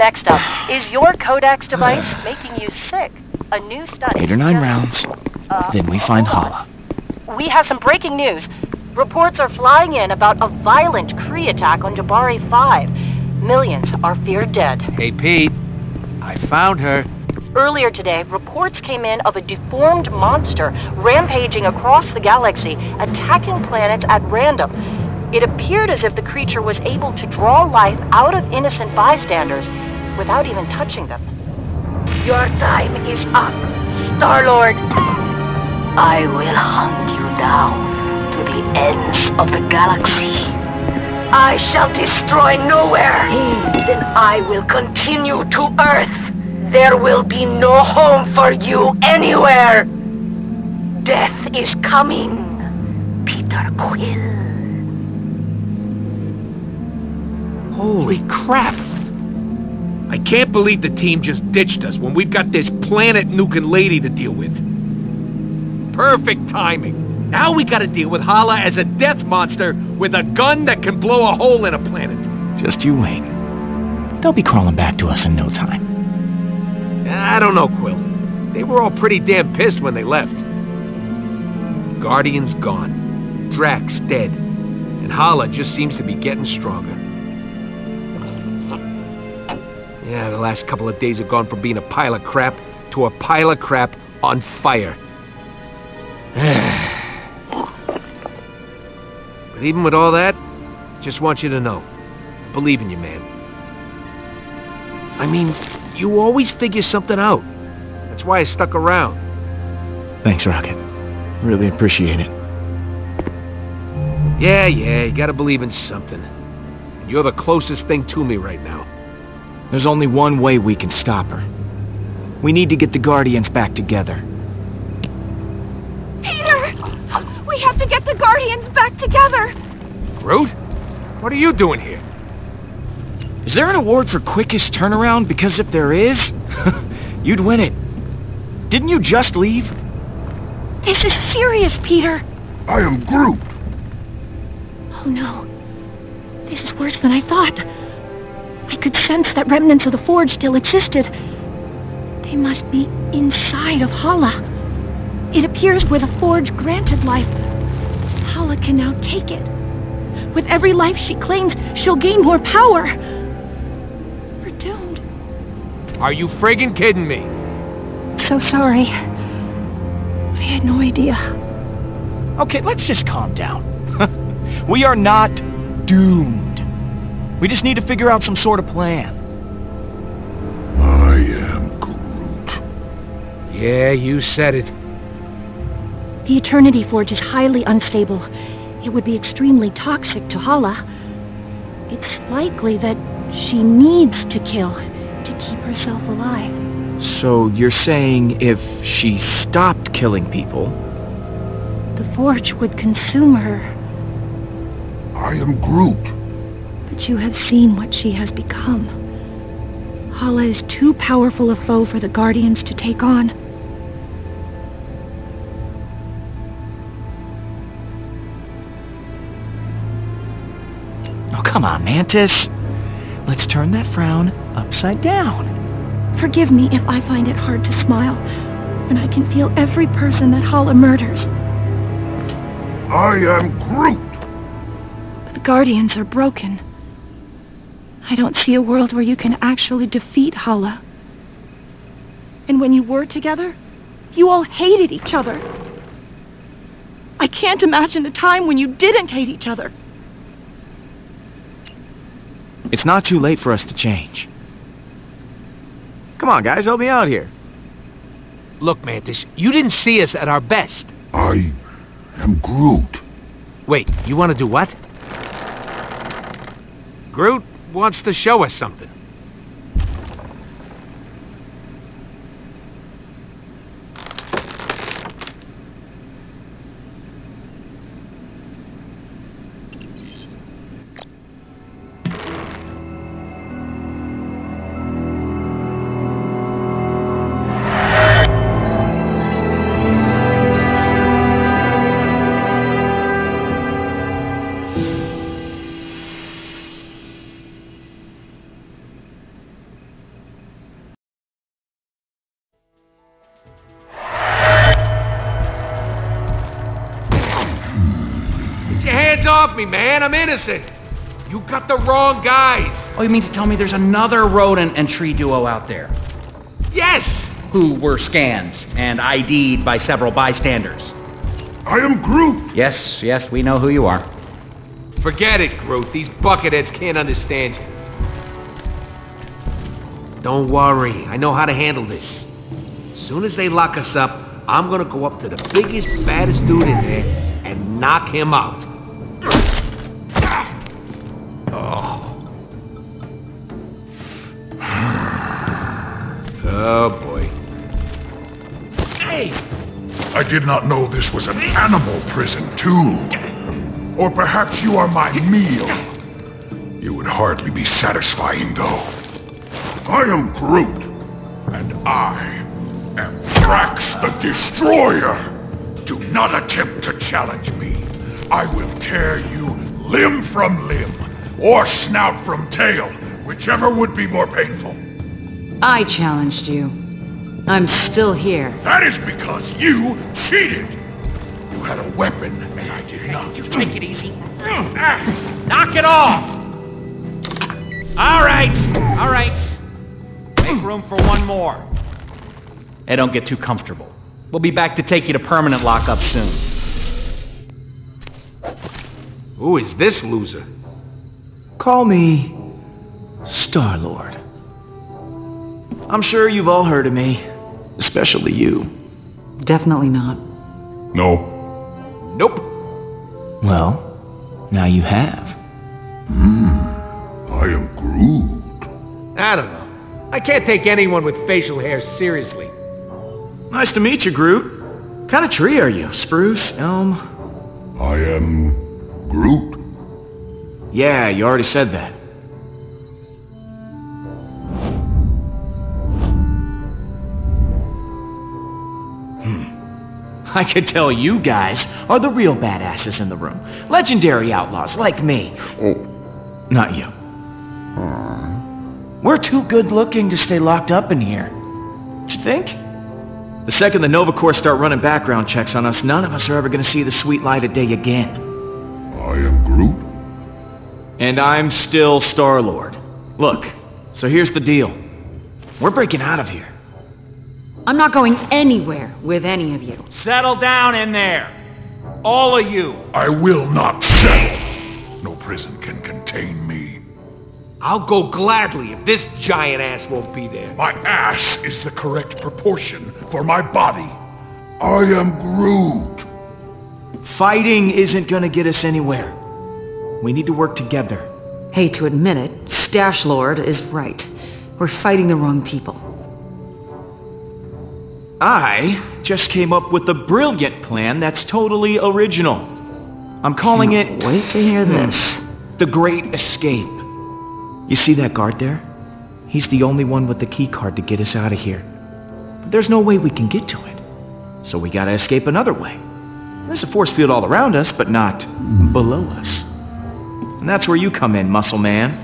Next up, is your codex device making you sick? A new study... 8 or 9 rounds, then we find Hala. We have some breaking news. Reports are flying in about a violent Kree attack on Jabari 5. Millions are feared dead. Hey, Pete. I found her. Earlier today, reports came in of a deformed monster rampaging across the galaxy, attacking planets at random. It appeared as if the creature was able to draw life out of innocent bystanders without even touching them. Your time is up, Star-Lord. I will hunt you down to the ends of the galaxy. I shall destroy nowhere. Then I will continue to Earth. There will be no home for you anywhere. Death is coming, Peter Quill. Holy crap! I can't believe the team just ditched us when we've got this planet-nuking lady to deal with. Perfect timing. Now we gotta deal with Hala as a death monster with a gun that can blow a hole in a planet. Just you wait. They'll be crawling back to us in no time. I don't know, Quill. They were all pretty damn pissed when they left. Guardian's gone. Drax dead. And Hala just seems to be getting stronger. Yeah, the last couple of days have gone from being a pile of crap to a pile of crap on fire. But even with all that, just want you to know, I believe in you, man. I mean, you always figure something out. That's why I stuck around. Thanks, Rocket. Really appreciate it. Yeah, you gotta believe in something. And you're the closest thing to me right now. There's only one way we can stop her. We need to get the Guardians back together. Peter! We have to get the Guardians back together! Groot? What are you doing here? Is there an award for quickest turnaround? Because if there is, you'd win it. Didn't you just leave? This is serious, Peter. I am Groot. Oh no. This is worse than I thought. I could sense that remnants of the Forge still existed. They must be inside of Hala. It appears where the Forge granted life, Hala can now take it. With every life she claims, she'll gain more power. We're doomed. Are you friggin' kidding me? I'm so sorry. I had no idea. Okay, let's just calm down. We are not doomed. We just need to figure out some sort of plan. I am Groot. Yeah, you said it. The Eternity Forge is highly unstable. It would be extremely toxic to Hala. It's likely that she needs to kill to keep herself alive. So you're saying if she stopped killing people... The Forge would consume her. I am Groot. But you have seen what she has become. Hala is too powerful a foe for the Guardians to take on. Oh, come on, Mantis. Let's turn that frown upside down. Forgive me if I find it hard to smile when I can feel every person that Hala murders. I am Groot. But the Guardians are broken. I don't see a world where you can actually defeat Hala. And when you were together, you all hated each other. I can't imagine a time when you didn't hate each other. It's not too late for us to change. Come on, guys, help me out here. Look, Mantis, you didn't see us at our best. I am Groot. Wait, you want to do what? Groot wants to show us something. off me, man. I'm innocent. You got the wrong guys. Oh, you mean to tell me there's another rodent and tree duo out there? Yes! Who were scanned and ID'd by several bystanders? I am Groot. Yes, we know who you are. Forget it, Groot. These bucketheads can't understand you. Don't worry. I know how to handle this. As soon as they lock us up, I'm gonna go up to the biggest, baddest dude in there and knock him out. Oh, boy. Hey! I did not know this was an animal prison, too. Or perhaps you are my meal. You would hardly be satisfying, though. I am Groot, and I am Drax the Destroyer. Do not attempt to challenge me. I will tear you limb from limb, or snout from tail, whichever would be more painful. I challenged you. I'm still here. That is because you cheated. You had a weapon, and I did not. Just take it easy. Knock it off! All right. Make room for one more. Hey, don't get too comfortable. We'll be back to take you to permanent lockup soon. Who is this loser? Call me Star-Lord. I'm sure you've all heard of me, especially you. Definitely not. No. Nope. Well, now you have. I am Groot. I don't know. I can't take anyone with facial hair seriously. Nice to meet you, Groot. What kind of tree are you? Spruce? Elm? I am Groot. Yeah, you already said that. I could tell you guys are the real badasses in the room. Legendary outlaws like me. Oh. Not you. We're too good looking to stay locked up in here. Don't you think? The second the Nova Corps start running background checks on us, none of us are ever going to see the sweet light of day again. I am Groot. And I'm still Star-Lord. Look, so here's the deal. We're breaking out of here. I'm not going anywhere with any of you. Settle down in there. All of you. I will not settle. No prison can contain me. I'll go gladly if this giant ass won't be there. My ass is the correct proportion for my body. I am Groot. Fighting isn't gonna get us anywhere. We need to work together. Hate to admit it, Stash Lord is right. We're fighting the wrong people. I just came up with a brilliant plan that's totally original. I'm calling it... Wait to hear this. The Great Escape. You see that guard there? He's the only one with the key card to get us out of here. But there's no way we can get to it. So we gotta escape another way. There's a force field all around us, but not below us. And that's where you come in, Muscle Man.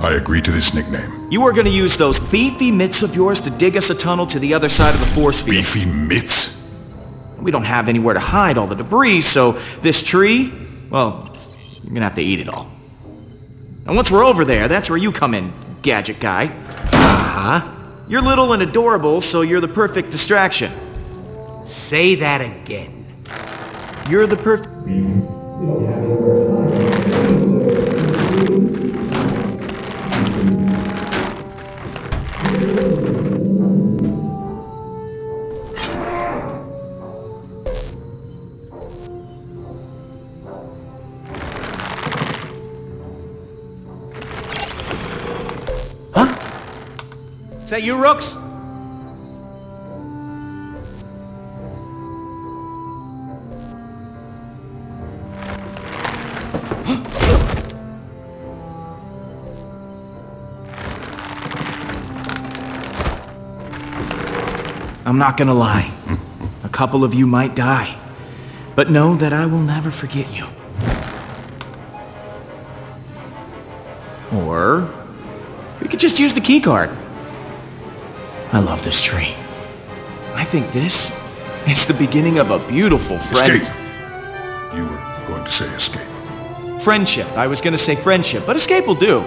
I agree to this nickname. You are gonna use those beefy mitts of yours to dig us a tunnel to the other side of the force field. Beefy mitts? We don't have anywhere to hide all the debris, so this tree, well, you're gonna have to eat it all. And once we're over there, that's where you come in, gadget guy. You're little and adorable, so you're the perfect distraction. Say that again. You're the perfect... Is that you, Rooks? I'm not gonna lie. A couple of you might die. But know that I will never forget you. Or... we could just use the key card. I love this tree. I think this is the beginning of a beautiful friend. Escape. You were going to say escape. Friendship. I was gonna say friendship, but escape will do.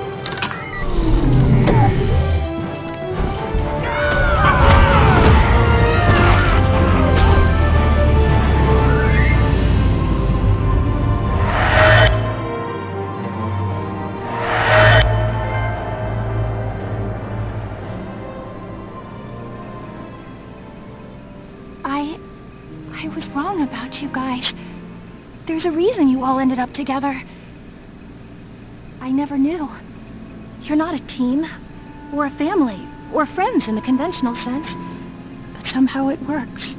I was wrong about you guys. There's a reason you all ended up together. I never knew. You're not a team, or a family, or friends in the conventional sense, but somehow it works.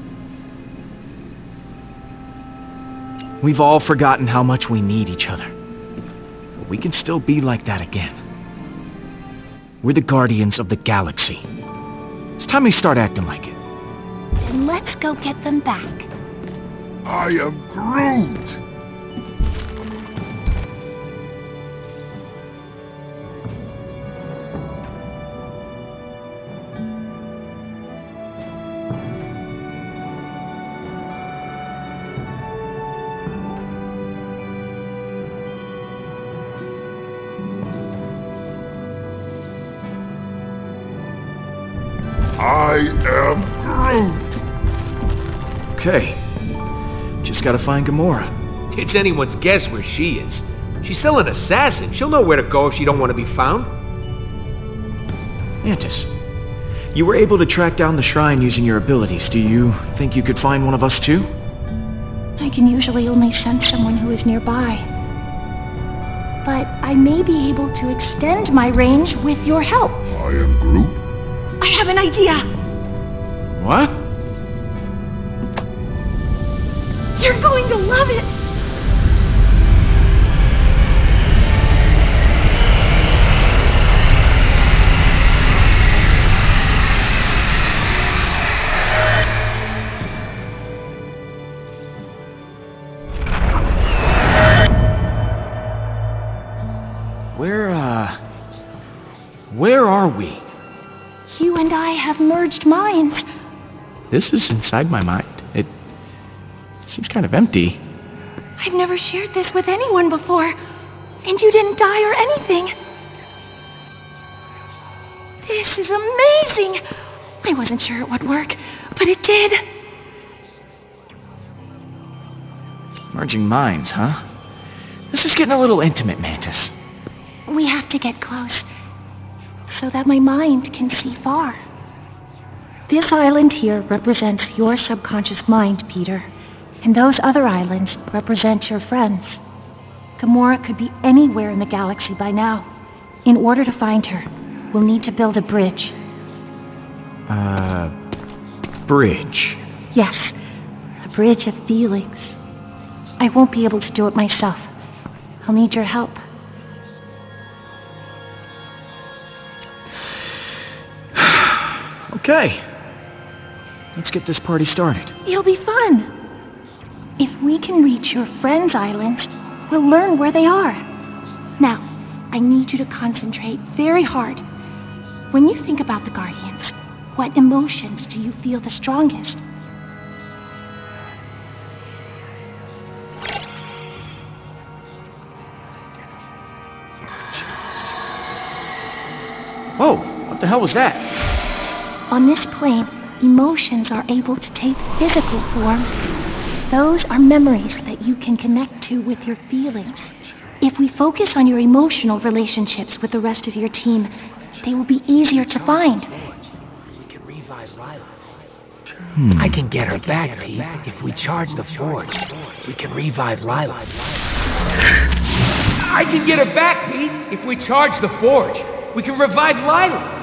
We've all forgotten how much we need each other. But we can still be like that again. We're the guardians of the galaxy. It's time we start acting like it. Then let's go get them back. I am Groot! I am Groot! Okay. Just gotta find Gamora. It's anyone's guess where she is. She's still an assassin. She'll know where to go if she don't want to be found. Mantis, you were able to track down the shrine using your abilities. Do you think you could find one of us too? I can usually only sense someone who is nearby. But I may be able to extend my range with your help. I am Groot? I have an idea! What? You're going to love it! Where are we? You and I have merged minds. This is inside my mind. It seems kind of empty. I've never shared this with anyone before, and you didn't die or anything. This is amazing! I wasn't sure it would work, but it did. Merging minds, huh? This is getting a little intimate, Mantis. We have to get close, so that my mind can see far. This island here represents your subconscious mind, Peter. And those other islands represent your friends. Gamora could be anywhere in the galaxy by now. In order to find her, we'll need to build a bridge. Bridge? Yes, a bridge of feelings. I won't be able to do it myself. I'll need your help. Okay. Let's get this party started. It'll be fun. If we can reach your friends' island, we'll learn where they are. Now, I need you to concentrate very hard. When you think about the Guardians, what emotions do you feel the strongest? Whoa, what the hell was that? On this plane, emotions are able to take physical form. Those are memories that you can connect to with your feelings. If we focus on your emotional relationships with the rest of your team, they will be easier to find. We can revive Lila. I can get her back, Pete. If we charge the forge, we can revive Lila. I can get her back, Pete. If we charge the forge, we can revive Lila.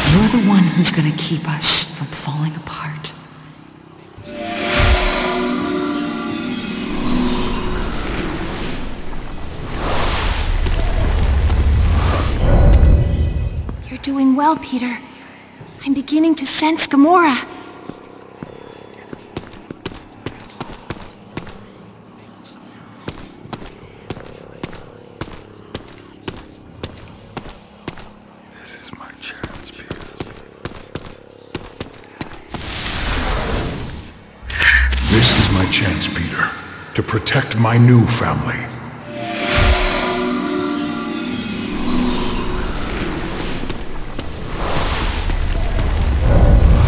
You're the one who's going to keep us from falling apart. You're doing well, Peter. I'm beginning to sense Gamora. to protect my new family.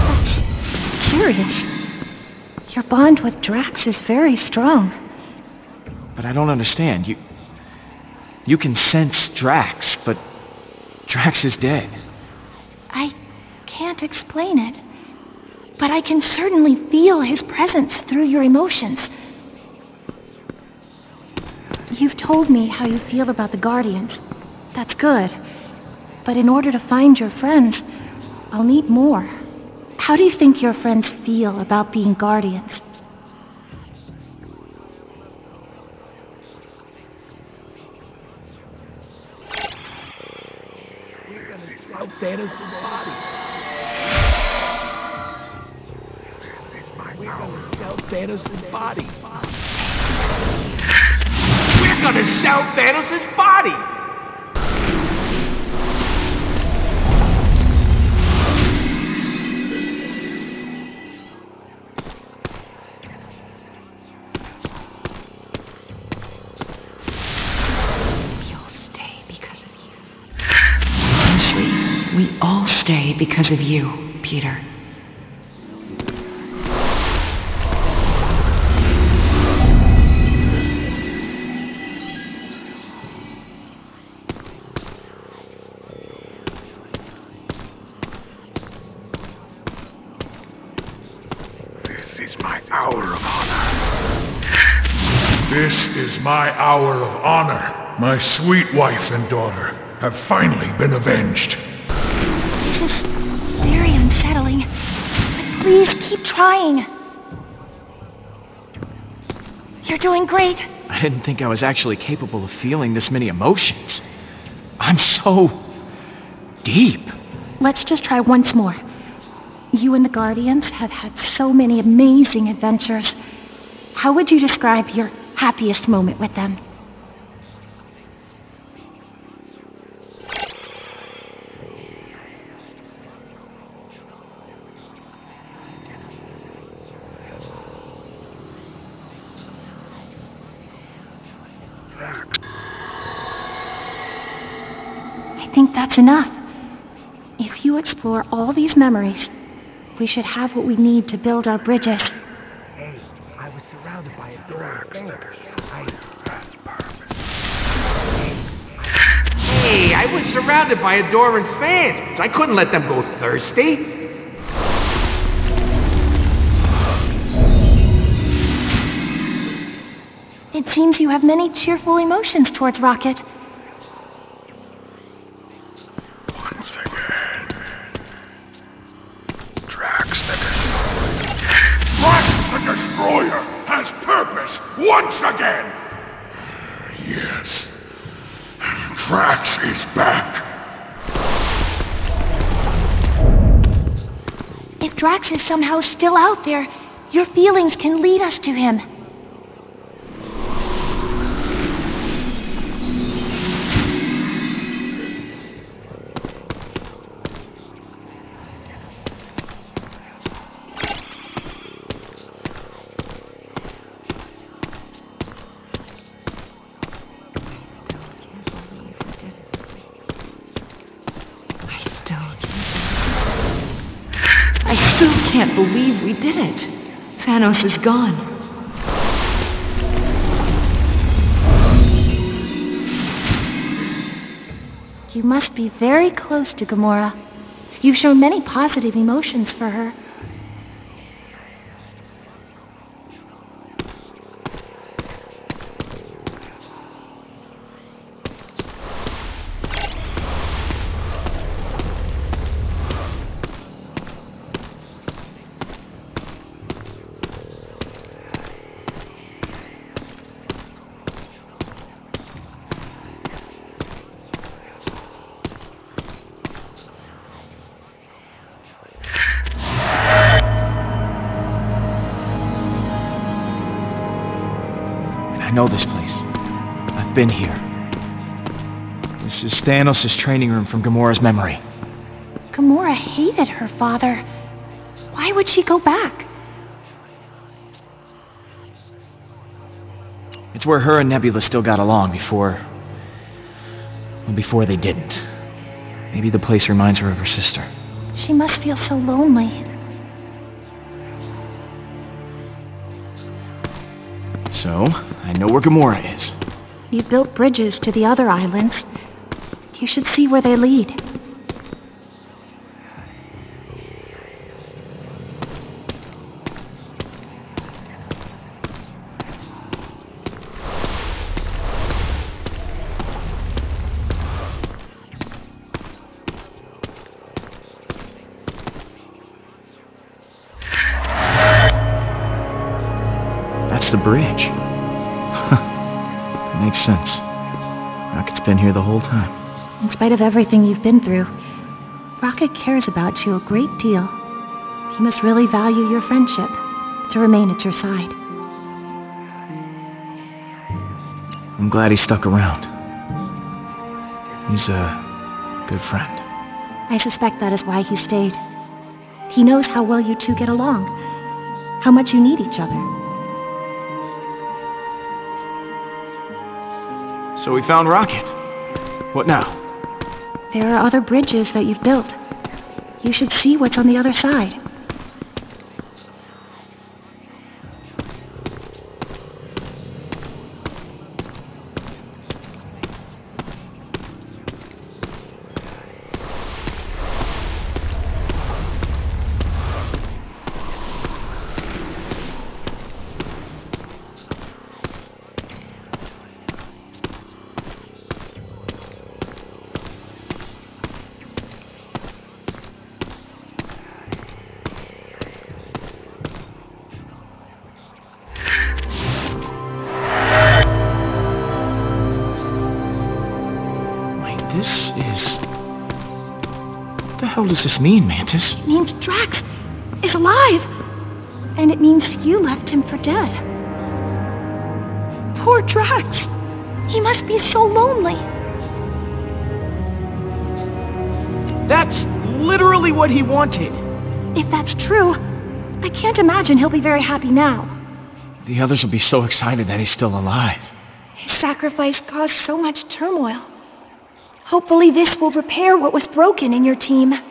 That's curious. Your bond with Drax is very strong. But I don't understand. You can sense Drax, but Drax is dead. I can't explain it, but I can certainly feel his presence through your emotions. You've told me how you feel about the Guardians. That's good. But in order to find your friends, I'll need more. How do you think your friends feel about being Guardians? Thanos' body. We're gonna sell Thanos' body. We're gonna sell Thanos' body! We all stay because of you, Peter. This is my hour of honor. This is my hour of honor. My sweet wife and daughter have finally been avenged. This is very unsettling, but please keep trying. You're doing great. I didn't think I was actually capable of feeling this many emotions. I'm so deep. Let's just try once more. You and the Guardians have had so many amazing adventures. How would you describe your happiest moment with them? I think that's enough. If you explore all these memories, we should have what we need to build our bridges. Hey, I was surrounded by a door of fans. Hey, I was surrounded by adoring fans. I couldn't let them go thirsty. It seems you have many cheerful emotions towards Rocket. Once again. Drax the Destroyer has purpose once again! Yes. Drax is back. If Drax is somehow still out there, your feelings can lead us to him. I still can't believe we did it. Thanos is gone. You must be very close to Gamora. You've shown many positive emotions for her. I know this place. I've been here. This is Thanos' training room from Gamora's memory. Gamora hated her father. Why would she go back? It's where her and Nebula still got along before... well, before they didn't. Maybe the place reminds her of her sister. She must feel so lonely. So, I know where Gamora is. You've built bridges to the other islands. You should see where they lead. That's the bridge. Makes sense. Rocket's been here the whole time. In spite of everything you've been through, Rocket cares about you a great deal. He must really value your friendship to remain at your side. I'm glad he stuck around. He's a good friend. I suspect that is why he stayed. He knows how well you two get along, how much you need each other. So we found Rocket. What now? There are other bridges that you've built. You should see what's on the other side. This is... what the hell does this mean, Mantis? It means Drax is alive! And it means you left him for dead. Poor Drax! He must be so lonely. That's literally what he wanted. If that's true, I can't imagine he'll be very happy now. The others will be so excited that he's still alive. His sacrifice caused so much turmoil. Hopefully this will repair what was broken in your team. I'm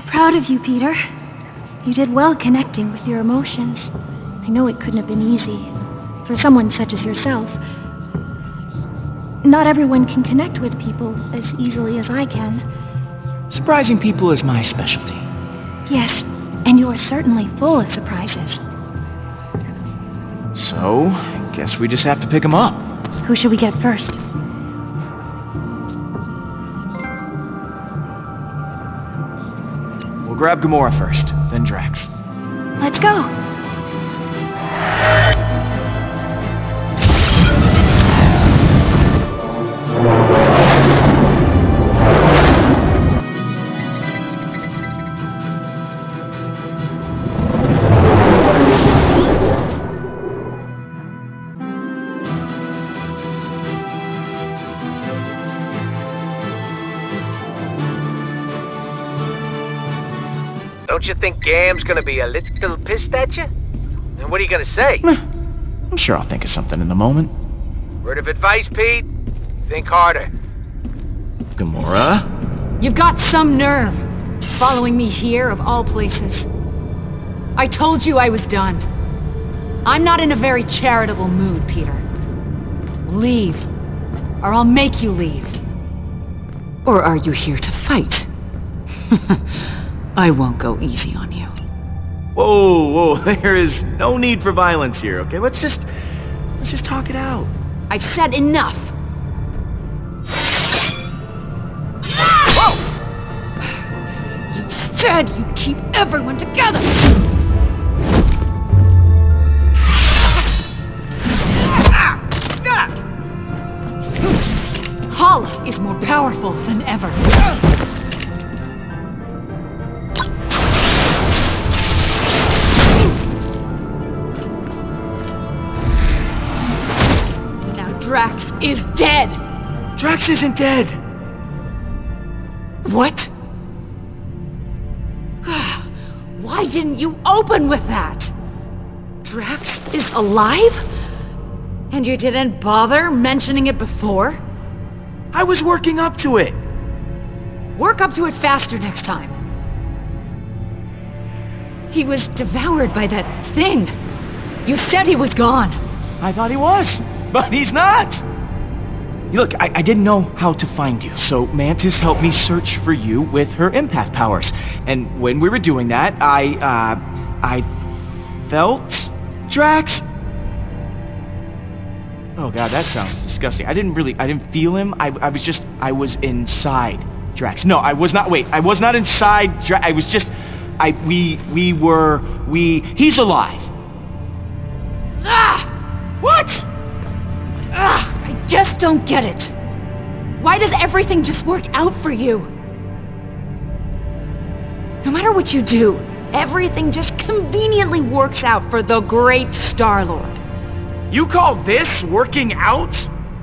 proud of you, Peter. You did well connecting with your emotions. I know it couldn't have been easy for someone such as yourself. Not everyone can connect with people as easily as I can. Surprising people is my specialty. Yes, and you are certainly full of surprises. So, I guess we just have to pick him up. Who should we get first? We'll grab Gamora first, then Drax. Let's go. Don't you think Gam's gonna be a little pissed at you? And what are you gonna say? I'm sure I'll think of something in a moment. Word of advice, Pete? Think harder. Gamora? You've got some nerve, following me here of all places. I told you I was done. I'm not in a very charitable mood, Peter. Leave, or I'll make you leave. Or are you here to fight? I won't go easy on you. Whoa, there is no need for violence here, okay? Let's just talk it out. I've said enough. Whoa! You said you'd keep everyone together. Hala is more powerful than ever. Drax is dead! Drax isn't dead! What? Why didn't you open with that? Drax is alive? And you didn't bother mentioning it before? I was working up to it! Work up to it faster next time. He was devoured by that thing. You said he was gone. I thought he was, but he's not! Look, I didn't know how to find you, so Mantis helped me search for you with her empath powers. And when we were doing that, I felt Drax? Oh god, that sounds disgusting. I didn't feel him. I was inside Drax. No, I was not, wait, I was not inside Drax. I was just, he's alive. What? I just don't get it. Why does everything just work out for you? No matter what you do, everything just conveniently works out for the great Star-Lord. You call this working out?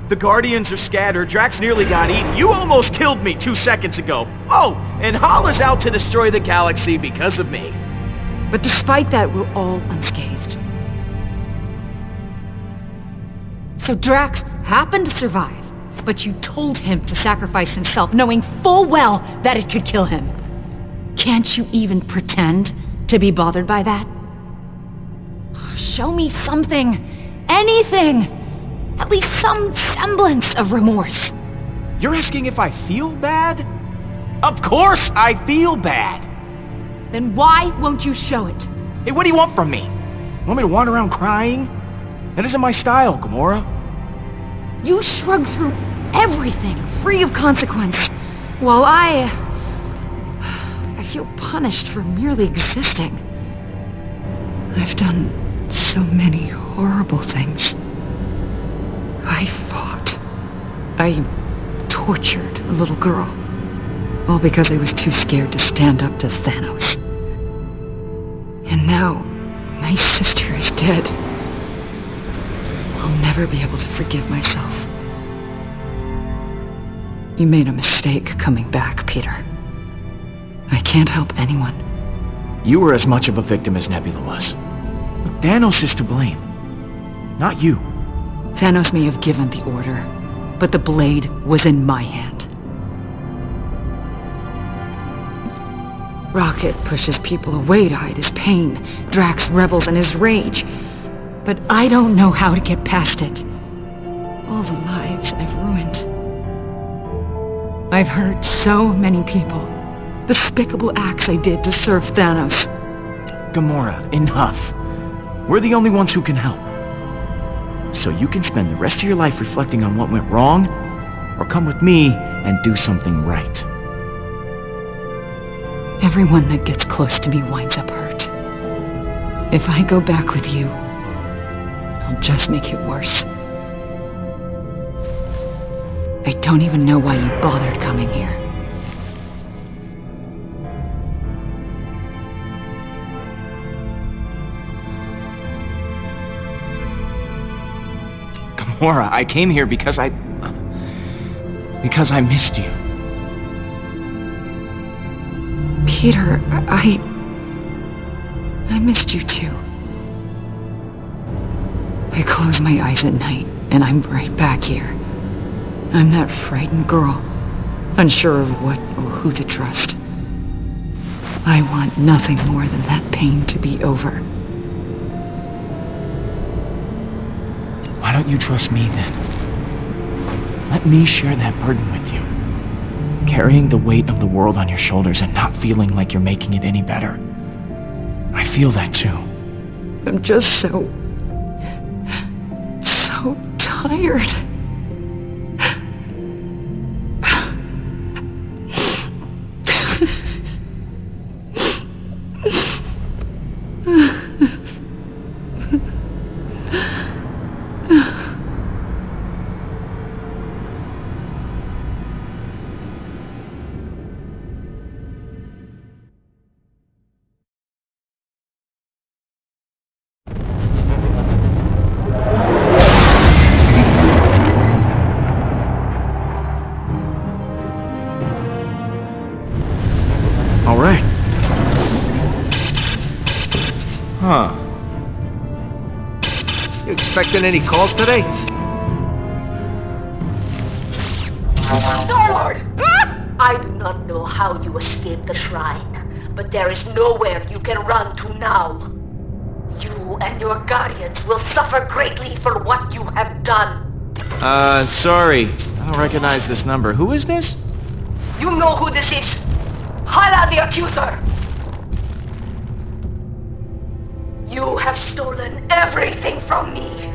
The Guardians are scattered, Drax nearly got eaten, you almost killed me 2 seconds ago. Oh, and Hala's out to destroy the galaxy because of me. But despite that, we're all unscathed. So Drax happened to survive, but you told him to sacrifice himself, knowing full well that it could kill him. Can't you even pretend to be bothered by that? Show me something, anything, at least some semblance of remorse. You're asking if I feel bad? Of course I feel bad. Then why won't you show it? Hey, what do you want from me? You want me to wander around crying? That isn't my style, Gamora. You shrug through everything, free of consequence, while I feel punished for merely existing. I've done so many horrible things. I fought. I tortured a little girl, all because I was too scared to stand up to Thanos. And now, my sister is dead. I'll never be able to forgive myself. You made a mistake coming back, Peter. I can't help anyone. You were as much of a victim as Nebula was. Thanos is to blame, not you. Thanos may have given the order, but the blade was in my hand. Rocket pushes people away to hide his pain. Drax revels in his rage. But I don't know how to get past it. All the lives I've ruined. I've hurt so many people. Despicable acts I did to serve Thanos. Gamora, enough. We're the only ones who can help. So you can spend the rest of your life reflecting on what went wrong, or come with me and do something right. Everyone that gets close to me winds up hurt. If I go back with you, I'll just make it worse. I don't even know why you bothered coming here. Gamora, I came here because I missed you. Peter, I missed you too. I close my eyes at night, and I'm right back here. I'm that frightened girl, unsure of what or who to trust. I want nothing more than that pain to be over. Why don't you trust me then? Let me share that burden with you. Carrying the weight of the world on your shoulders and not feeling like you're making it any better. I feel that too. I'm just so tired. right. Huh. You expecting any calls today? Star-Lord! I do not know how you escaped the shrine, but there is nowhere you can run to now. You and your guardians will suffer greatly for what you have done. Sorry. I don't recognize this number. Who is this? You know who this is. Hala the Accuser. You have stolen everything from me.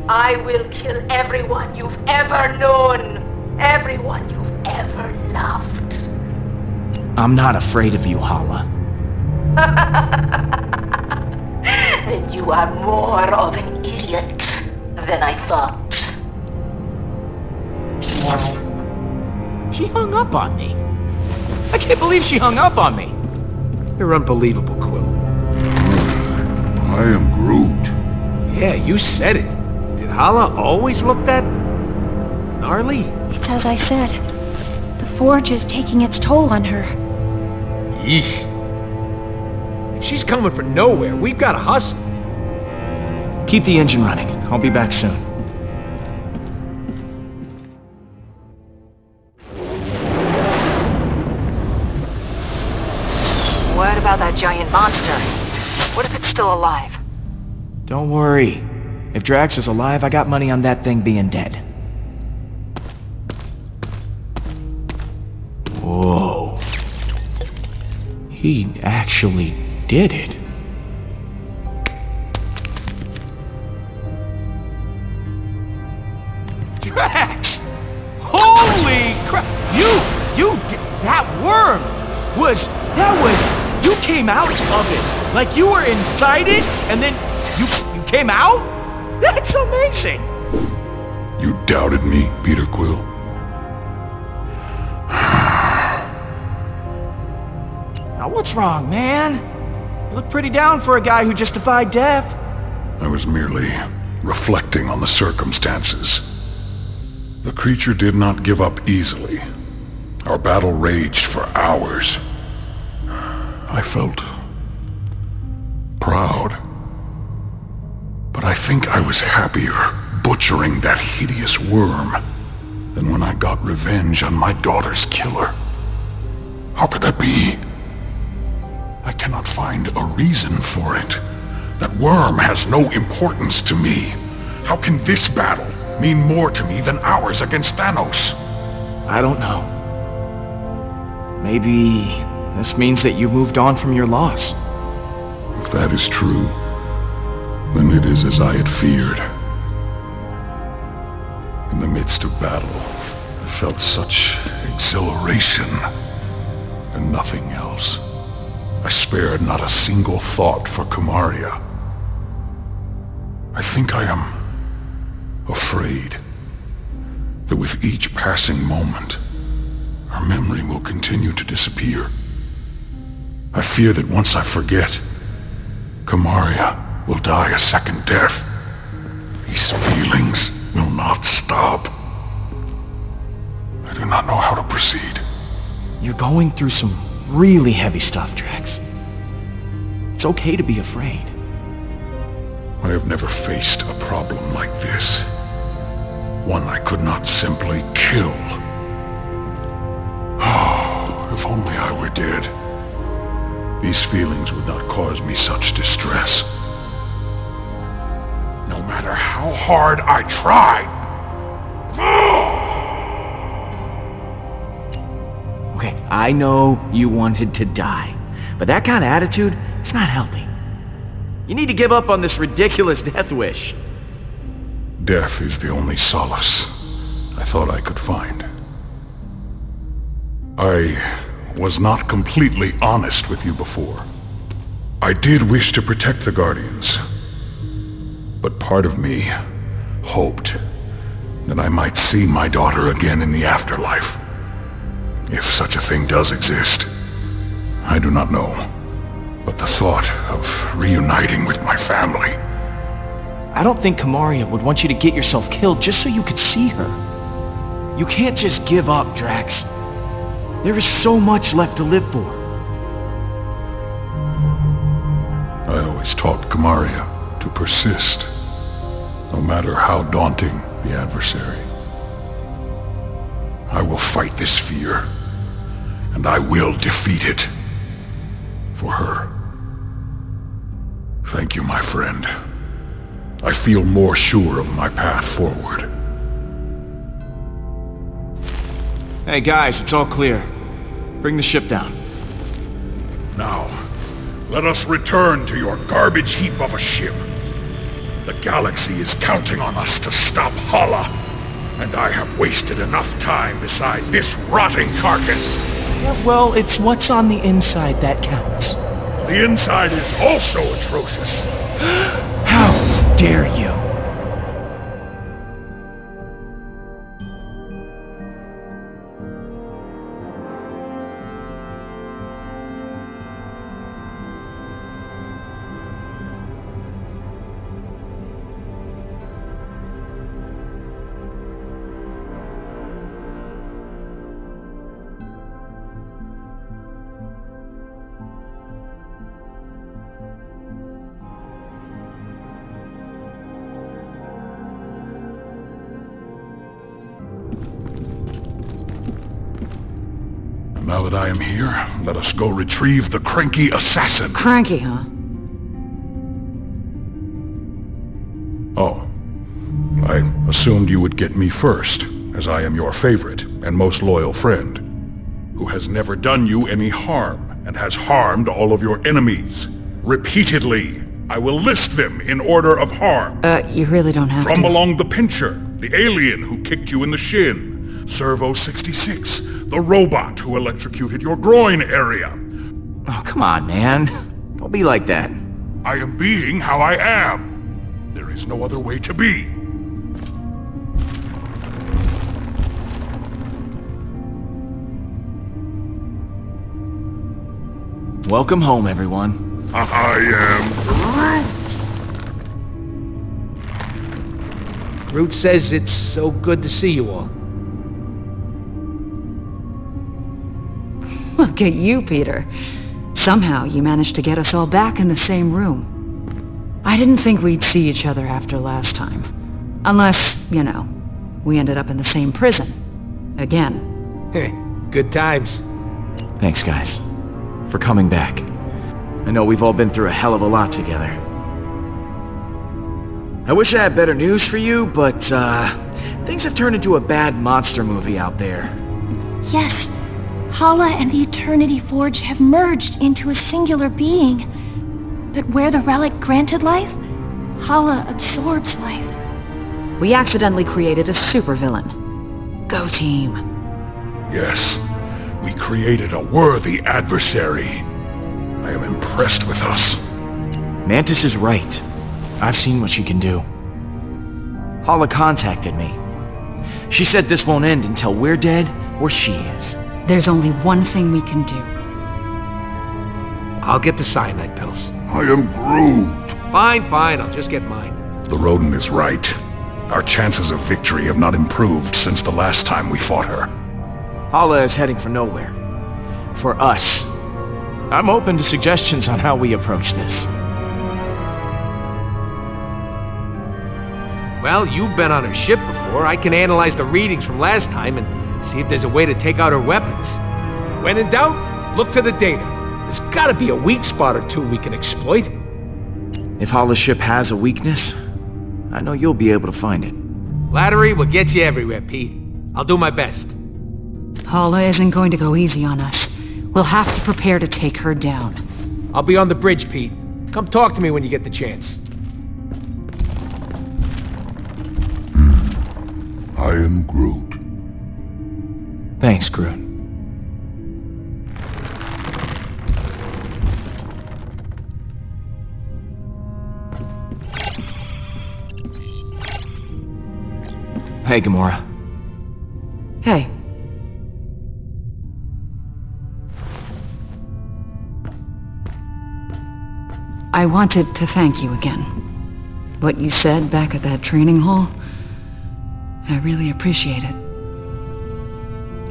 I will kill everyone you've ever known. Everyone you've ever loved. I'm not afraid of you, Hala. Then you are more of an idiot than I thought. She hung up on me. I can't believe she hung up on me. You're unbelievable, Quill. I am Groot. Yeah, you said it. Did Hala always look that gnarly? It's as I said. The Forge is taking its toll on her. Yeesh. If she's coming from nowhere, we've got to hustle. Keep the engine running. I'll be back soon. What about that giant monster? What if it's still alive? Don't worry. If Drax is alive, I got money on that thing being dead. Whoa. He actually did it. Drax! Holy crap! That worm you came out of it. Like you were inside it, and then you came out? That's amazing! You doubted me, Peter Quill. Now what's wrong, man? You look pretty down for a guy who just defied death. I was merely reflecting on the circumstances. The creature did not give up easily. Our battle raged for hours. I felt proud. But I think I was happier butchering that hideous worm than when I got revenge on my daughter's killer. How could that be? I cannot find a reason for it. That worm has no importance to me. How can this battle mean more to me than ours against Thanos? I don't know. Maybe this means that you moved on from your loss. If that is true, then it is as I had feared. In the midst of battle, I felt such exhilaration and nothing else. I spared not a single thought for Kamaria. I think I am afraid that with each passing moment, our memory will continue to disappear. I fear that once I forget, Kamaria will die a second death. These feelings will not stop. I do not know how to proceed. You're going through some really heavy stuff, Drax. It's okay to be afraid. I have never faced a problem like this. One I could not simply kill. Oh, if only I were dead. These feelings would not cause me such distress. No matter how hard I tried. Okay, I know you wanted to die, but that kind of attitude, it's not healthy. You need to give up on this ridiculous death wish. Death is the only solace I thought I could find. I was not completely honest with you before. I did wish to protect the Guardians, but part of me hoped that I might see my daughter again in the afterlife. If such a thing does exist, I do not know. But the thought of reuniting with my family... I don't think Kamaria would want you to get yourself killed just so you could see her. You can't just give up, Drax. There is so much left to live for. I always taught Kamaria to persist, no matter how daunting the adversary. I will fight this fear, and I will defeat it. For her. Thank you, my friend. I feel more sure of my path forward. Hey guys, it's all clear. Bring the ship down. Now, let us return to your garbage heap of a ship. The galaxy is counting on us to stop Hala, and I have wasted enough time beside this rotting carcass. Yeah, well, it's what's on the inside that counts. The inside is also atrocious. How dare you? Now that I am here, let us go retrieve the cranky assassin. Cranky, huh? Oh. I assumed you would get me first, as I am your favorite and most loyal friend, who has never done you any harm and has harmed all of your enemies. Repeatedly. I will list them in order of harm. You really don't have From to. along the Pincher, the alien who kicked you in the shin. Servo 66, the robot who electrocuted your groin area. Oh, come on, man. Don't be like that. I am being how I am. There is no other way to be. Welcome home, everyone. I am Groot says it's so good to see you all. Look at you, Peter. Somehow you managed to get us all back in the same room. I didn't think we'd see each other after last time. Unless, we ended up in the same prison. Again. Good times. Thanks, guys, for coming back. I know we've all been through a hell of a lot together. I wish I had better news for you, but, things have turned into a bad monster movie out there. Yes, Hala and the Eternity Forge have merged into a singular being. But where the relic granted life, Hala absorbs life. We accidentally created a supervillain. Go team. Yes, we created a worthy adversary. I am impressed with us. Mantis is right. I've seen what she can do. Hala contacted me. She said this won't end until we're dead or she is. There's only one thing we can do. I'll get the cyanide pills. I am Groot. Fine, I'll just get mine. The rodent is right. Our chances of victory have not improved since the last time we fought her. Hala is heading for nowhere. For us. I'm open to suggestions on how we approach this. Well, you've been on her ship before. I can analyze the readings from last time and see if there's a way to take out her weapons. When in doubt, look to the data. There's gotta be a weak spot or two we can exploit. If Hala's ship has a weakness, I know you'll be able to find it. Flattery will get you everywhere, Pete. I'll do my best. Hala isn't going to go easy on us. We'll have to prepare to take her down. I'll be on the bridge, Pete. Come talk to me when you get the chance. I am Groot. Thanks, Groot. Hey, Gamora. Hey. I wanted to thank you again. What you said back at that training hall, I really appreciate it.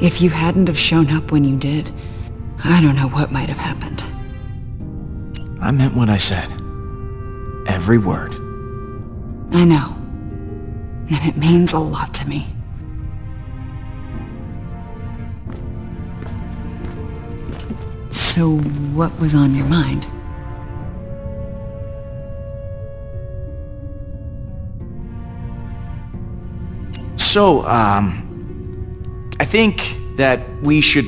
If you hadn't have shown up when you did, I don't know what might have happened. I meant what I said. Every word. I know. And it means a lot to me. So, what was on your mind? So, I think that we should,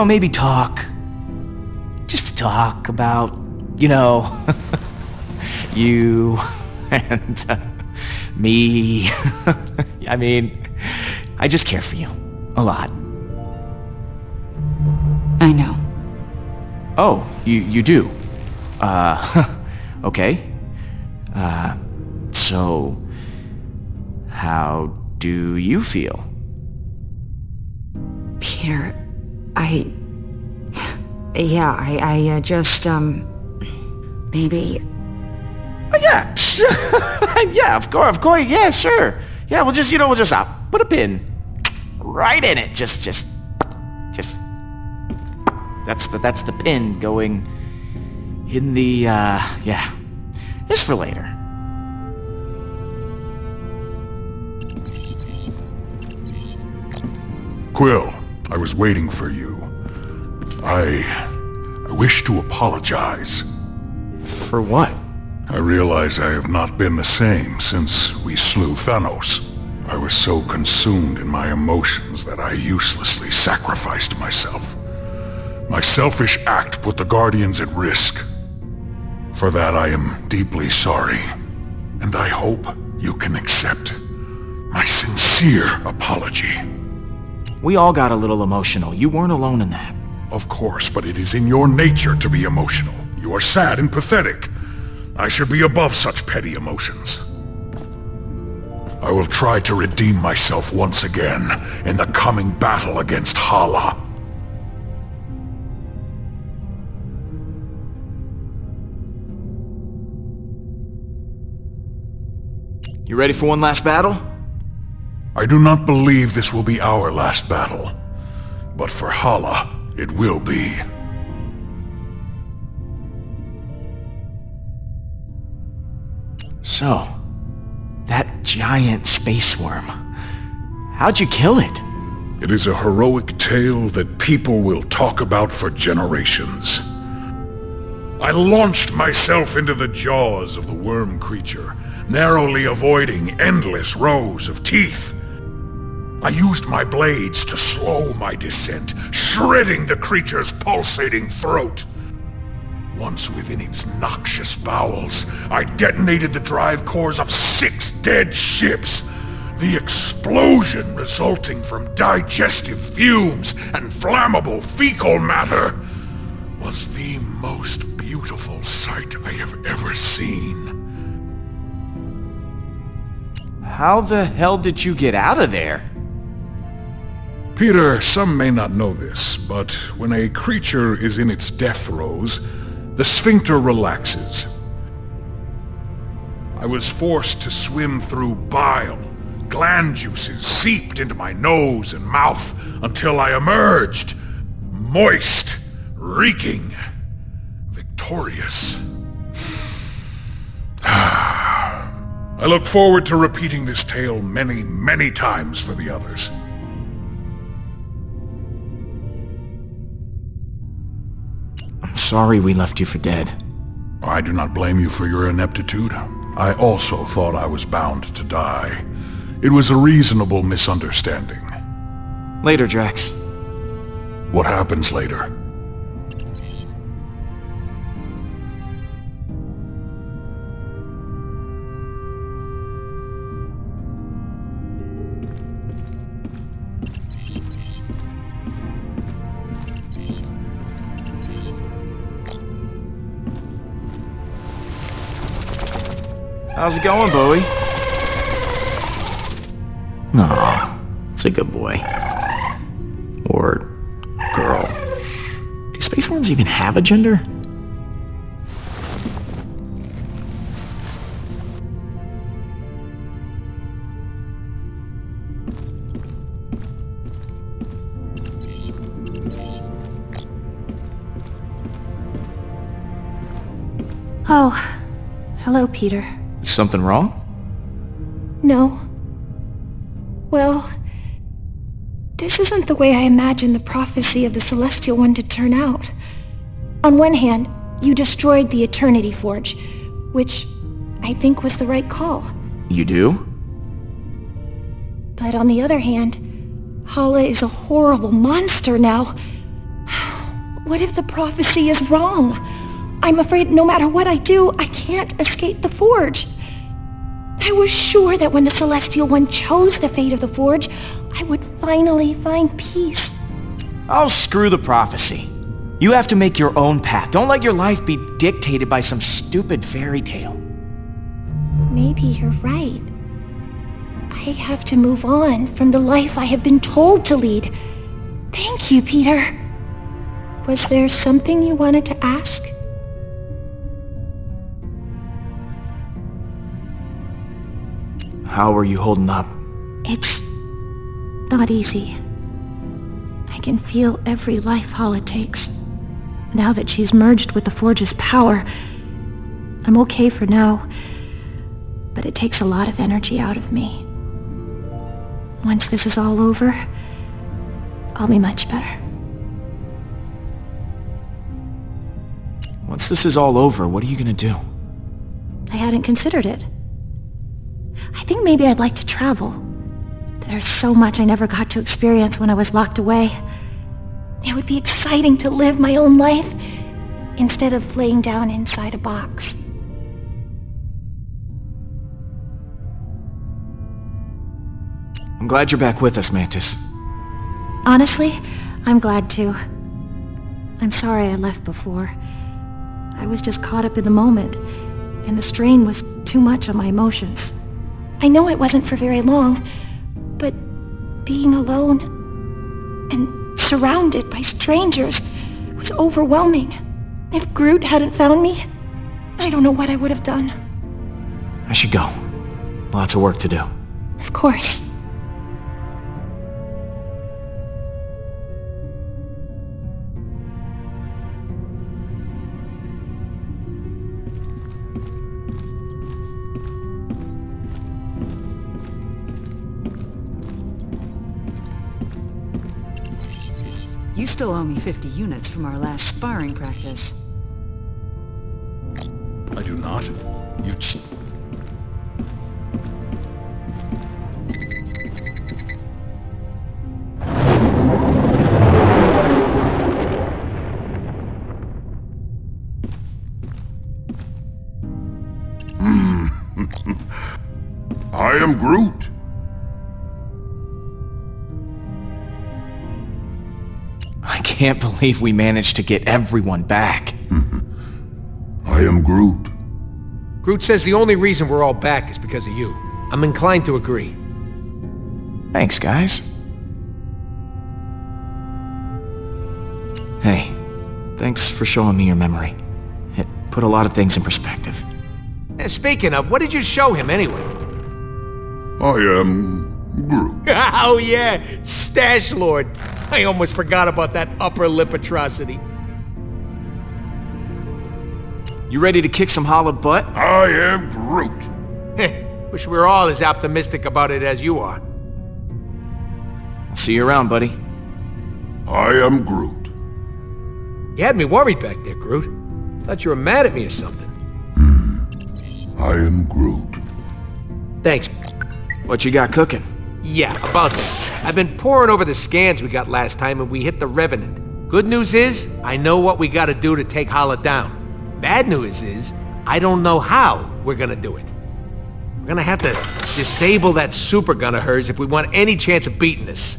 maybe talk. Just talk about, you and me. I mean, I just care for you. A lot. I know. Oh, you do? Okay. So, how do you feel? Peter, I just, maybe... Yeah, yeah, of course, yeah, sure. Yeah, we'll just put a pin right in it. Just, that's the pin going in the, yeah, just for later. Quill, I was waiting for you. I wish to apologize. For what? I realize I have not been the same since we slew Thanos. I was so consumed in my emotions that I uselessly sacrificed myself. My selfish act put the Guardians at risk. For that I am deeply sorry, and I hope you can accept my sincere apology. We all got a little emotional. You weren't alone in that. Of course, but it is in your nature to be emotional. You are sad and pathetic. I should be above such petty emotions. I will try to redeem myself once again in the coming battle against Hala. You ready for one last battle? I do not believe this will be our last battle, but for Hala, it will be. So, that giant space worm, how'd you kill it? It is a heroic tale that people will talk about for generations. I launched myself into the jaws of the worm creature, narrowly avoiding endless rows of teeth. I used my blades to slow my descent, shredding the creature's pulsating throat. Once within its noxious bowels, I detonated the drive cores of 6 dead ships. The explosion resulting from digestive fumes and flammable fecal matter was the most beautiful sight I have ever seen. How the hell did you get out of there? Peter, some may not know this, but when a creature is in its death throes, the sphincter relaxes. I was forced to swim through bile. Gland juices seeped into my nose and mouth until I emerged, moist, reeking, victorious. I look forward to repeating this tale many, many times for the others. I'm sorry we left you for dead. I do not blame you for your ineptitude. I also thought I was bound to die. It was a reasonable misunderstanding. Later, Drax. What happens later? How's it going, Bowie? Aw, it's a good boy. Or girl. Do space worms even have a gender? Oh, hello, Peter. Something wrong? No. Well, this isn't the way I imagined the prophecy of the Celestial One to turn out. On one hand, you destroyed the Eternity Forge, which I think was the right call. You do? But on the other hand, Hala is a horrible monster now. What if the prophecy is wrong? I'm afraid no matter what I do, I can't escape the Forge. I was sure that when the Celestial One chose the fate of the Forge, I would finally find peace. Oh, screw the prophecy. You have to make your own path. Don't let your life be dictated by some stupid fairy tale. Maybe you're right. I have to move on from the life I have been told to lead. Thank you, Peter. Was there something you wanted to ask? How are you holding up? It's not easy. I can feel every life Hala takes. Now that she's merged with the Forge's power, I'm okay for now, but it takes a lot of energy out of me. Once this is all over, I'll be much better. Once this is all over, what are you gonna do? I hadn't considered it. I think maybe I'd like to travel. There's so much I never got to experience when I was locked away. It would be exciting to live my own life instead of laying down inside a box. I'm glad you're back with us, Mantis. Honestly, I'm glad too. I'm sorry I left before. I was just caught up in the moment, and the strain was too much on my emotions. I know it wasn't for very long, but being alone and surrounded by strangers was overwhelming. If Groot hadn't found me, I don't know what I would have done. I should go. Lots of work to do. Of course. You still owe me 50 units from our last sparring practice. I do not. You I am Groot. I can't believe we managed to get everyone back. I am Groot. Groot says the only reason we're all back is because of you. I'm inclined to agree. Thanks, guys. Hey, thanks for showing me your memory. It put a lot of things in perspective. And speaking of, what did you show him anyway? I am Groot. Oh yeah, Stash Lord. I almost forgot about that upper lip atrocity. You ready to kick some Hala butt? I am Groot. Wish we were all as optimistic about it as you are. I'll see you around, buddy. I am Groot. You had me worried back there, Groot. Thought you were mad at me or something. I am Groot. Thanks. What you got cooking? Yeah, about that. I've been poring over the scans we got last time and we hit the Revenant. Good news is, I know what we gotta do to take Hala down. Bad news is, I don't know how we're gonna do it. We're gonna have to disable that super gun of hers if we want any chance of beating this.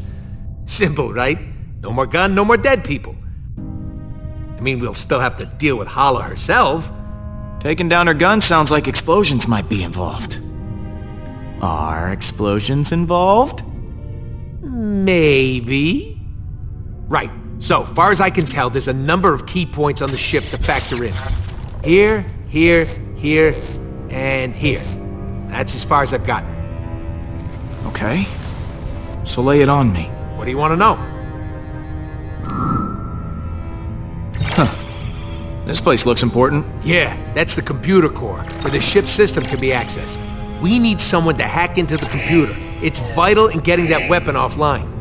Simple, right? No more gun, no more dead people. I mean, we'll still have to deal with Hala herself. Taking down her gun sounds like explosions might be involved. Are explosions involved? Maybe. Right. So, far as I can tell, there's a number of key points on the ship to factor in. Here, here, here, and here. That's as far as I've got. Okay. So lay it on me. What do you want to know? This place looks important. Yeah, that's the computer core, where the ship's system can be accessed. We need someone to hack into the computer. It's vital in getting that weapon offline.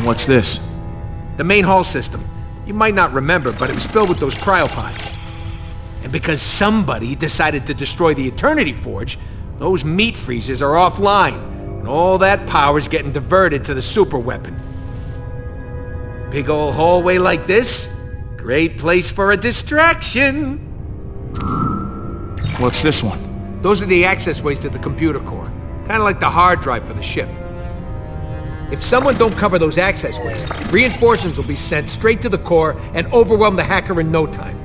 What's this? The main hull system. You might not remember, but it was filled with those cryopods. And because somebody decided to destroy the Eternity Forge, those meat freezers are offline, and all that power's getting diverted to the super weapon. Big old hallway like this? Great place for a distraction. What's this one? Those are the access ways to the computer core. Kind of like the hard drive for the ship. If someone don't cover those access ways, reinforcements will be sent straight to the core and overwhelm the hacker in no time.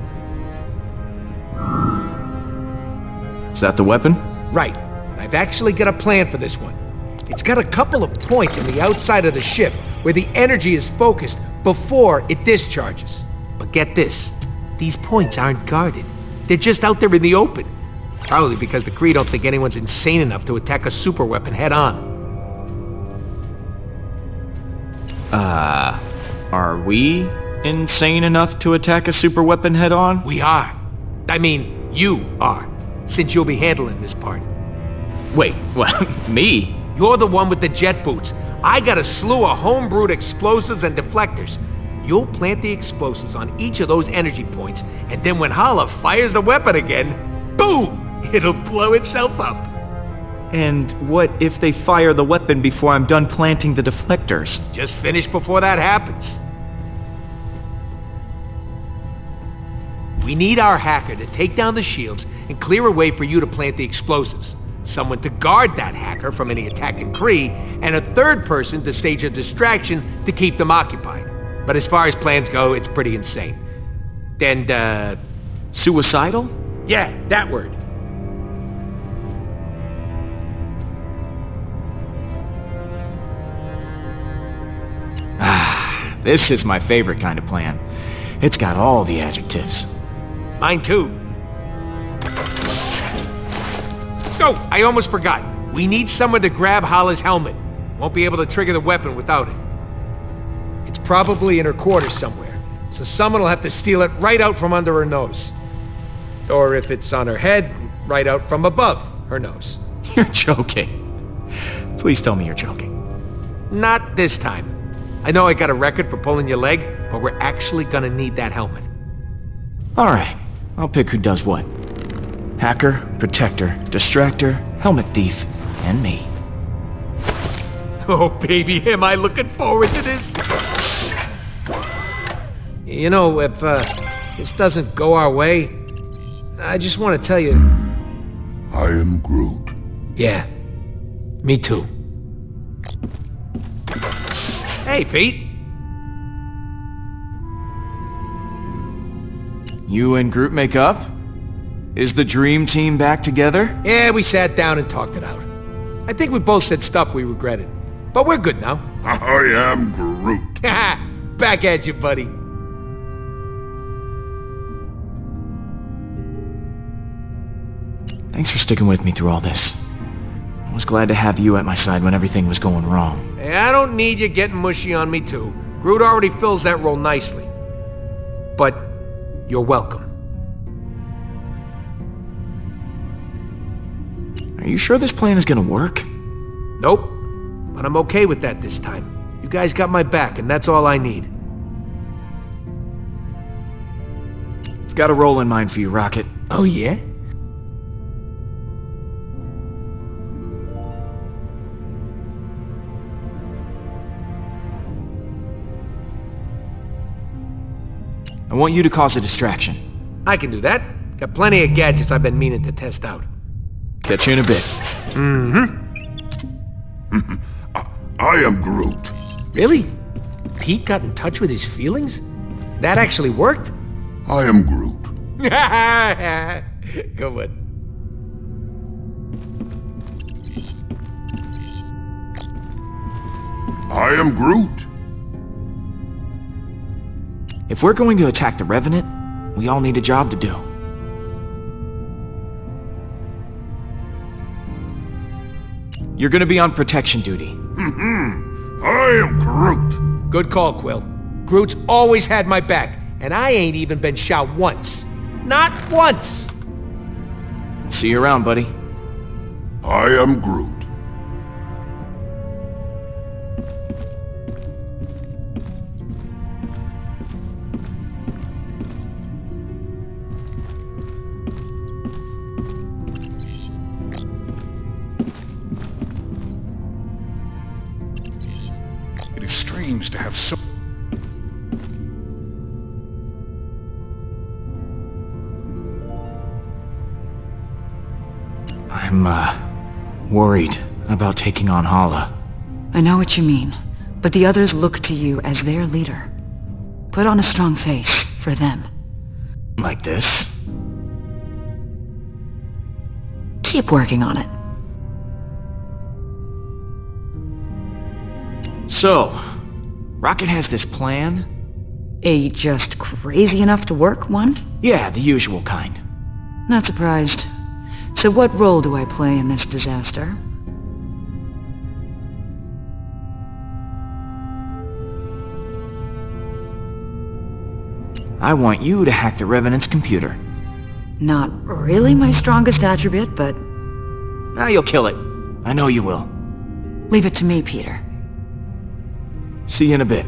Is that the weapon? Right. I've actually got a plan for this one. It's got a couple of points on the outside of the ship where the energy is focused before it discharges. But get this, these points aren't guarded. They're just out there in the open. Probably because the Kree don't think anyone's insane enough to attack a super weapon head on. Are we insane enough to attack a super weapon head on? We are. I mean, you are, since you'll be handling this part. Wait, what? Me? You're the one with the jet boots. I got a slew of homebrewed explosives and deflectors. You'll plant the explosives on each of those energy points, and then when Hala fires the weapon again, boom! It'll blow itself up. And what if they fire the weapon before I'm done planting the deflectors? Just finish before that happens. We need our hacker to take down the shields and clear a way for you to plant the explosives. Someone to guard that hacker from any attacking Kree, and a third person to stage a distraction to keep them occupied. But as far as plans go, it's pretty insane. And, Suicidal? yeah, that word. This is my favorite kind of plan. It's got all the adjectives. Mine too. Oh, I almost forgot. We need someone to grab Hala's helmet. Won't be able to trigger the weapon without it. It's probably in her quarters somewhere, so someone will have to steal it right out from under her nose. Or if it's on her head, right out from above her nose. You're joking. Please tell me you're joking. Not this time. I know I got a record for pulling your leg, but we're actually gonna need that helmet. Alright, I'll pick who does what. Hacker, protector, distractor, helmet thief, and me. Oh, baby, am I looking forward to this? You know, if this doesn't go our way, I just want to tell you... I am Groot. Yeah, me too. Hey, Pete. You and Groot make up? Is the dream team back together? Yeah, we sat down and talked it out. I think we both said stuff we regretted. But we're good now. I am Groot. Back at you, buddy. Thanks for sticking with me through all this. I was glad to have you at my side when everything was going wrong. Hey, I don't need you getting mushy on me, too. Groot already fills that role nicely. But you're welcome. Are you sure this plan is gonna work? Nope. But I'm okay with that this time. You guys got my back, and that's all I need. I've got a role in mind for you, Rocket. Oh, yeah? I want you to cause a distraction. I can do that. Got plenty of gadgets I've been meaning to test out. Catch you in a bit. Mm-hmm. I am Groot. Really? Pete got in touch with his feelings? That actually worked? I am Groot. Go on. I am Groot. If we're going to attack the Revenant, we all need a job to do. You're gonna be on protection duty. I am Groot. Good call, Quill. Groot's always had my back, and I ain't even been shot once. Not once! See you around, buddy. I am Groot. It is strange to have so... I'm, worried about taking on Hala. I know what you mean, but the others look to you as their leader. Put on a strong face for them. Like this? Keep working on it. So, Rocket has this plan? A just crazy enough to work one? Yeah, the usual kind. Not surprised. So what role do I play in this disaster? I want you to hack the Revenant's computer. Not really my strongest attribute, but Now you'll kill it. I know you will. leave it to me, Peter. See you in a bit.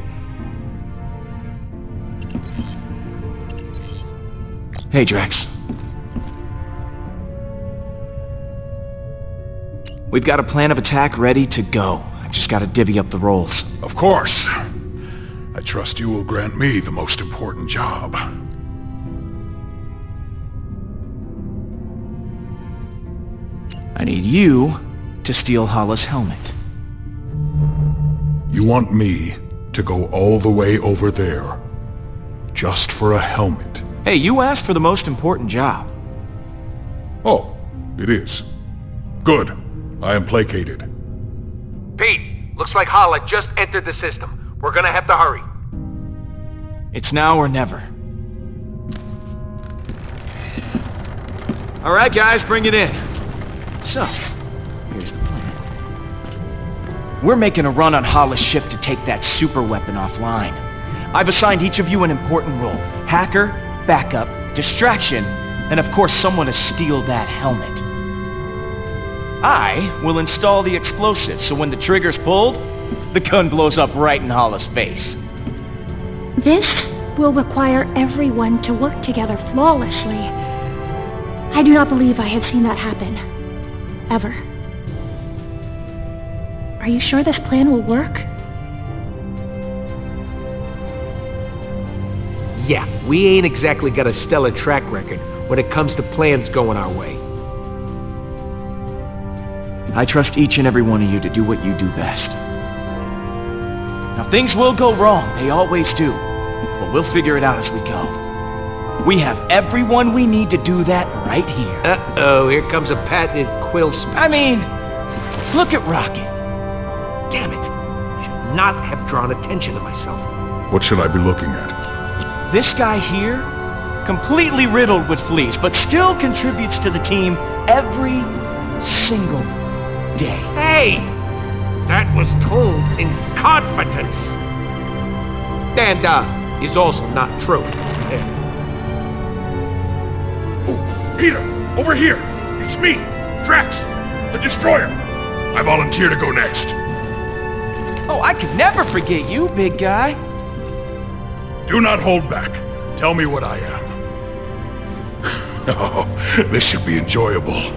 Hey, Drax. We've got a plan of attack ready to go. I've just got to divvy up the roles. Of course. I trust you will grant me the most important job. I need you to steal Hala's helmet. You want me to go all the way over there, just for a helmet? Hey, you asked for the most important job. Oh, it is. Good. I am placated. Pete, looks like Hala just entered the system. We're gonna have to hurry. It's now or never. All right, guys, bring it in. So, here's the plan. We're making a run on Hala's ship to take that super weapon offline. I've assigned each of you an important role. Hacker, backup, distraction, and of course someone to steal that helmet. I will install the explosive, so when the trigger's pulled, the gun blows up right in Hala's face. This will require everyone to work together flawlessly. I do not believe I have seen that happen. Ever. Are you sure this plan will work? Yeah, we ain't exactly got a stellar track record when it comes to plans going our way. I trust each and every one of you to do what you do best. Now, things will go wrong. They always do. But we'll figure it out as we go. We have everyone we need to do that right here. Uh-oh, here comes a patented quill smash. I mean, look at Rocket. Damn it. Should not have drawn attention to myself. What should I be looking at? This guy here, completely riddled with fleas, but still contributes to the team every single day. Hey! That was told in confidence. And, is also not true. Oh, Peter! Over here! It's me! Drax! The Destroyer! I volunteer to go next. Oh, I could never forget you, big guy. Do not hold back. Tell me what I am. Oh, this should be enjoyable.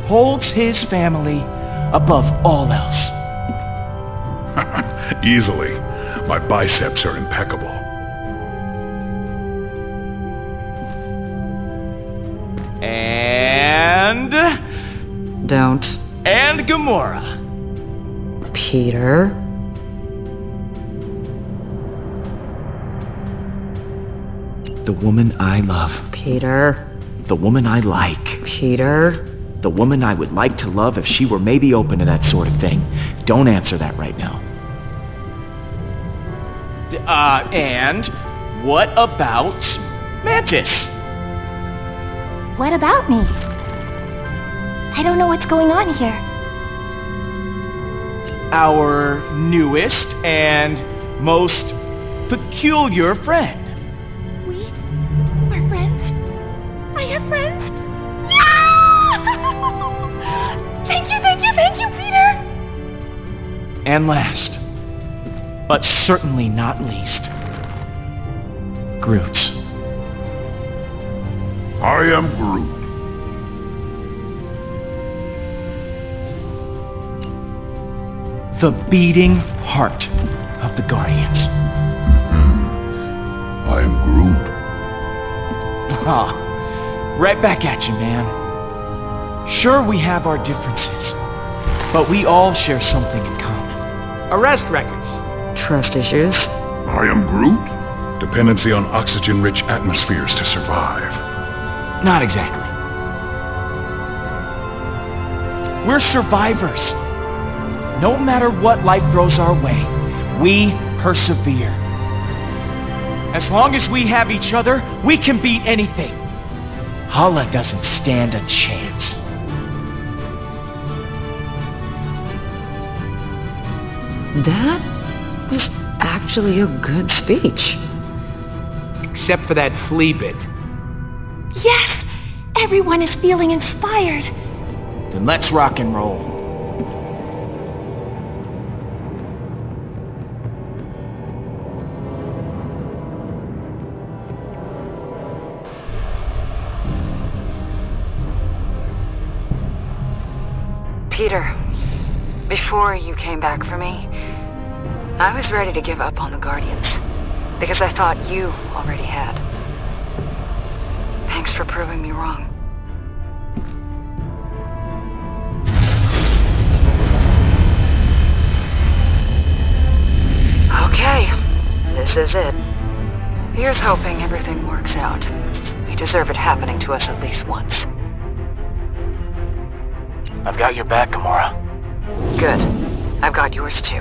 Holds his family above all else. Easily. My biceps are impeccable. And... Don't. And Gamora. Peter. The woman I love. Peter. The woman I like. Peter. The woman I would like to love if she were maybe open to that sort of thing. Don't answer that right now. And what about Mantis? What about me? I don't know what's going on here. Our newest and most peculiar friend. We are friends? I have friends? Yeah! Thank you, Peter! And last, but certainly not least, Groot. I am Groot. The beating heart of the Guardians. I am Groot. Ah, right back at you, man. Sure, we have our differences, but we all share something in common. Arrest records. Trust issues? I am Groot. Dependency on oxygen-rich atmospheres to survive. Not exactly. We're survivors. No matter what life throws our way, we persevere. As long as we have each other, we can beat anything. Hala doesn't stand a chance. That was actually a good speech. Except for that flea bit. Yes! Everyone is feeling inspired. Then let's rock and roll. Peter, before you came back for me, I was ready to give up on the Guardians, because I thought you already had. Thanks for proving me wrong. Okay, this is it. Here's hoping everything works out. We deserve it happening to us at least once. I've got your back, Gamora. Good. I've got yours too.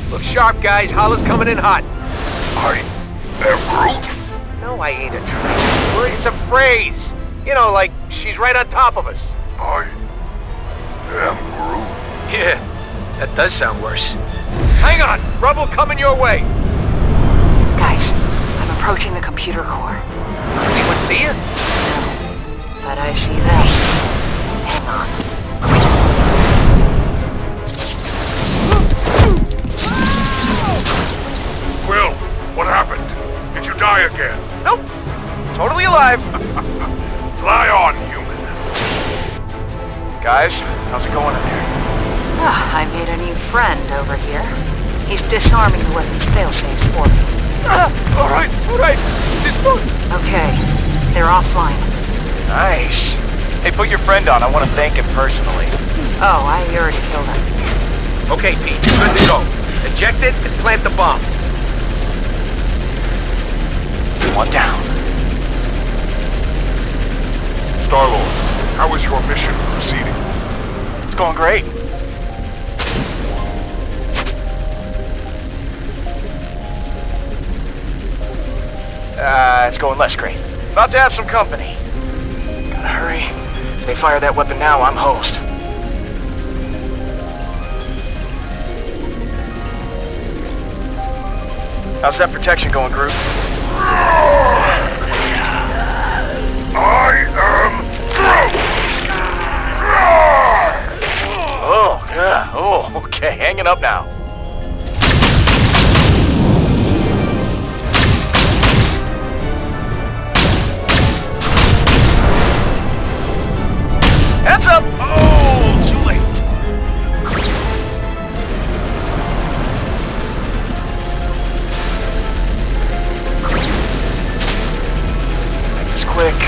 Look sharp, guys. Hala's coming in hot. I am Groot. No, I ain't a trick. It's a phrase. You know, like she's right on top of us. I am Groot. Yeah, that does sound worse. Hang on. Rubble coming your way. Guys, I'm approaching the computer core. Anyone see you? No, but I see them. Hang on. Will, what happened? Did you die again? Nope. Totally alive. Fly on, human. Guys, how's it going in there? I made a new friend over here. He's disarming the weapons failsafes for me. All right. This one. Okay, they're offline. Nice. Hey, put your friend on. I want to thank him personally. Oh, I already killed him. Okay, Pete. Good to go. Eject it and plant the bomb. One down. Star-Lord, how is your mission proceeding? It's going great. It's going less great. About to have some company. Gotta hurry. If they fire that weapon now, I'm host. How's that protection going, Groot? I am Groot! Oh, yeah. Oh, okay. Hanging up now. Heads up! Oh, too late. Make this quick.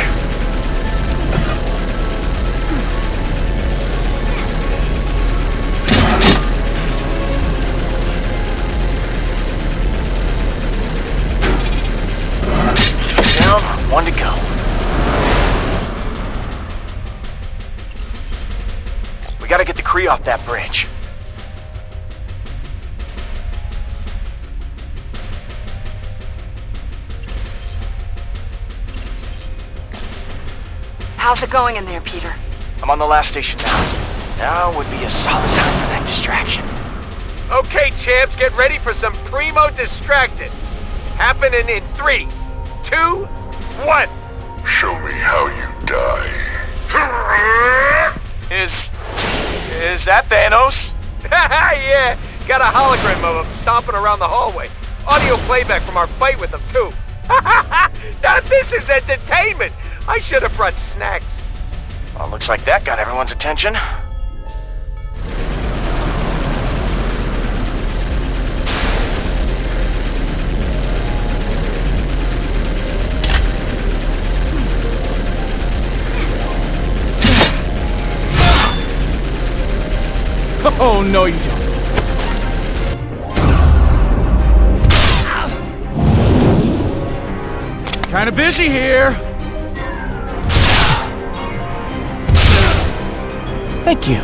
Down, one to go. We gotta get the Kree off that bridge. How's it going in there, Peter? I'm on the last station now. Now would be a solid time for that distraction. Okay, champs, get ready for some primo distracted. Happening in 3, 2, 1. Show me how you die. Is that Thanos? Yeah, got a hologram of him stomping around the hallway. Audio playback from our fight with him, too. Now this is entertainment. I should have brought snacks. Well, looks like that got everyone's attention. Oh, no you don't. Kinda busy here. Thank you.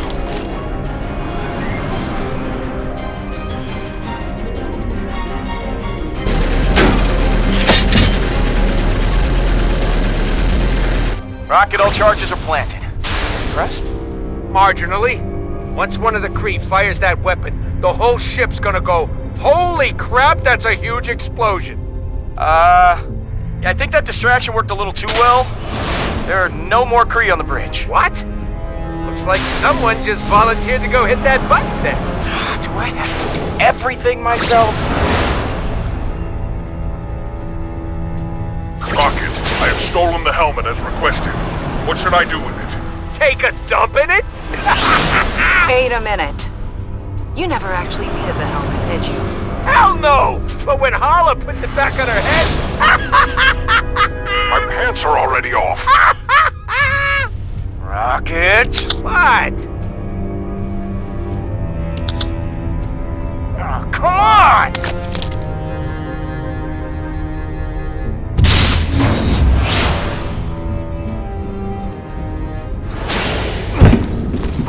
Rocket, all charges are planted. Impressed? Marginally. Once one of the Kree fires that weapon, the whole ship's gonna go, holy crap, that's a huge explosion. Yeah, I think that distraction worked a little too well. There are no more Kree on the bridge. What? Looks like someone just volunteered to go hit that button then. Do I have to do everything myself? Rocket, I have stolen the helmet as requested. What should I do with it? Take a dump in it? Wait a minute. You never actually needed the helmet, did you? Hell no! But when Hala puts it back on her head... My pants are already off. Rocket! What? Oh, come on!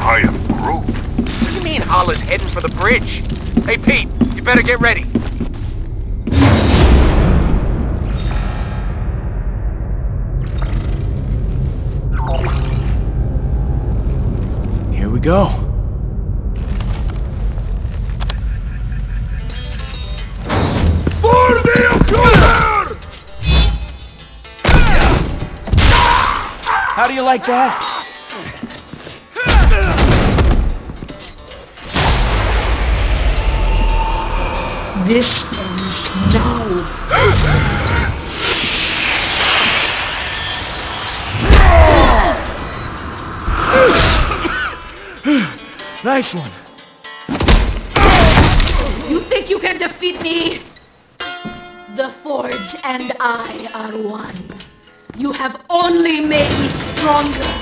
I am Groot. What do you mean Hala's heading for the bridge? Hey, Pete, you better get ready. Here we go. For the future! How do you like that? This ends now. Nice one. You think you can defeat me? The Forge and I are one. You have only made me stronger.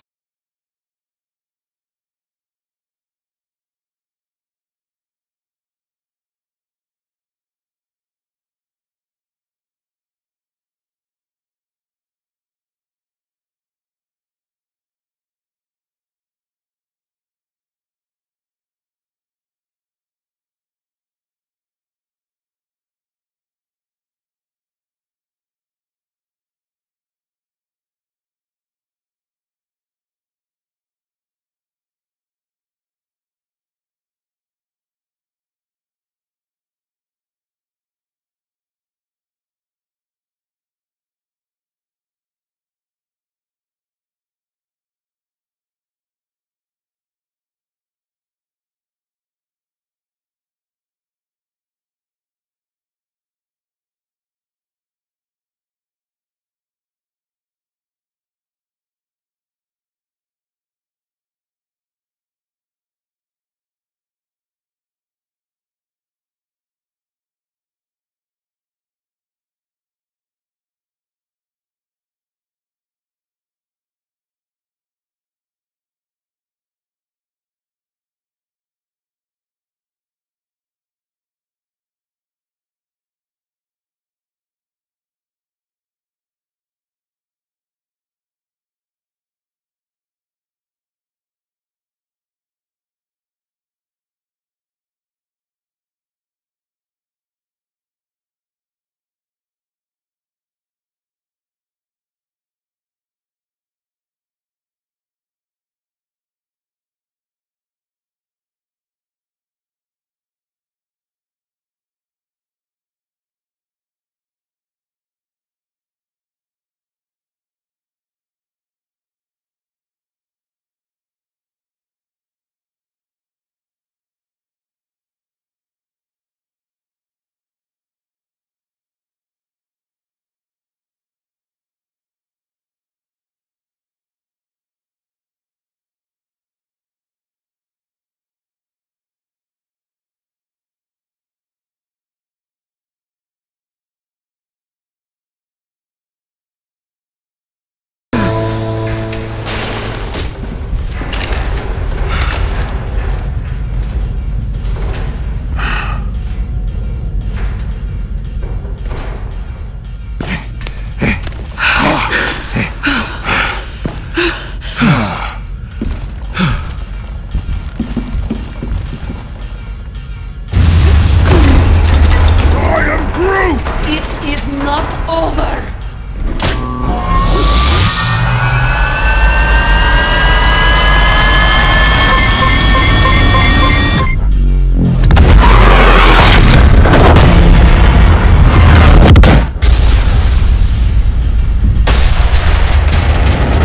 over!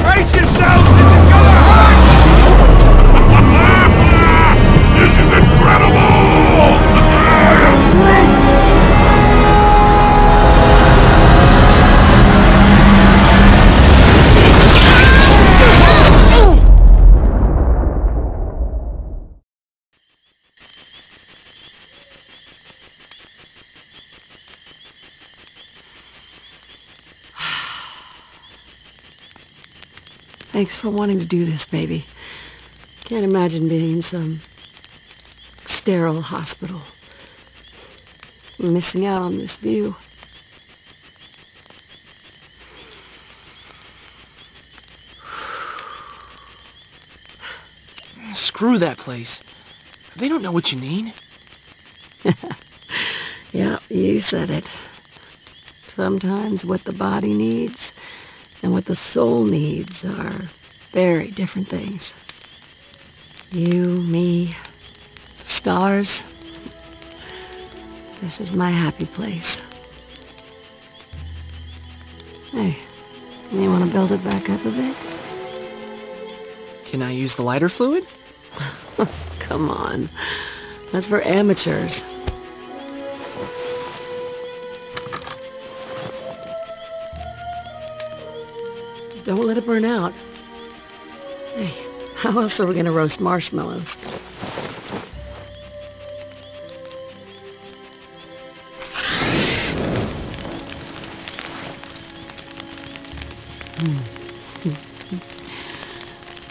Brace yourself! This is gonna hurt! This is incredible! I am Groot! Thanks for wanting to do this, baby. Can't imagine being in some sterile hospital. Missing out on this view. Screw that place. They don't know what you need. Yeah, you said it. Sometimes what the body needs and what the soul needs are very different things. You, me, stars. This is my happy place. Hey, you want to build it back up a bit? Can I use the lighter fluid? Come on. That's for amateurs. Don't let it burn out. Hey, how else are we going to roast marshmallows?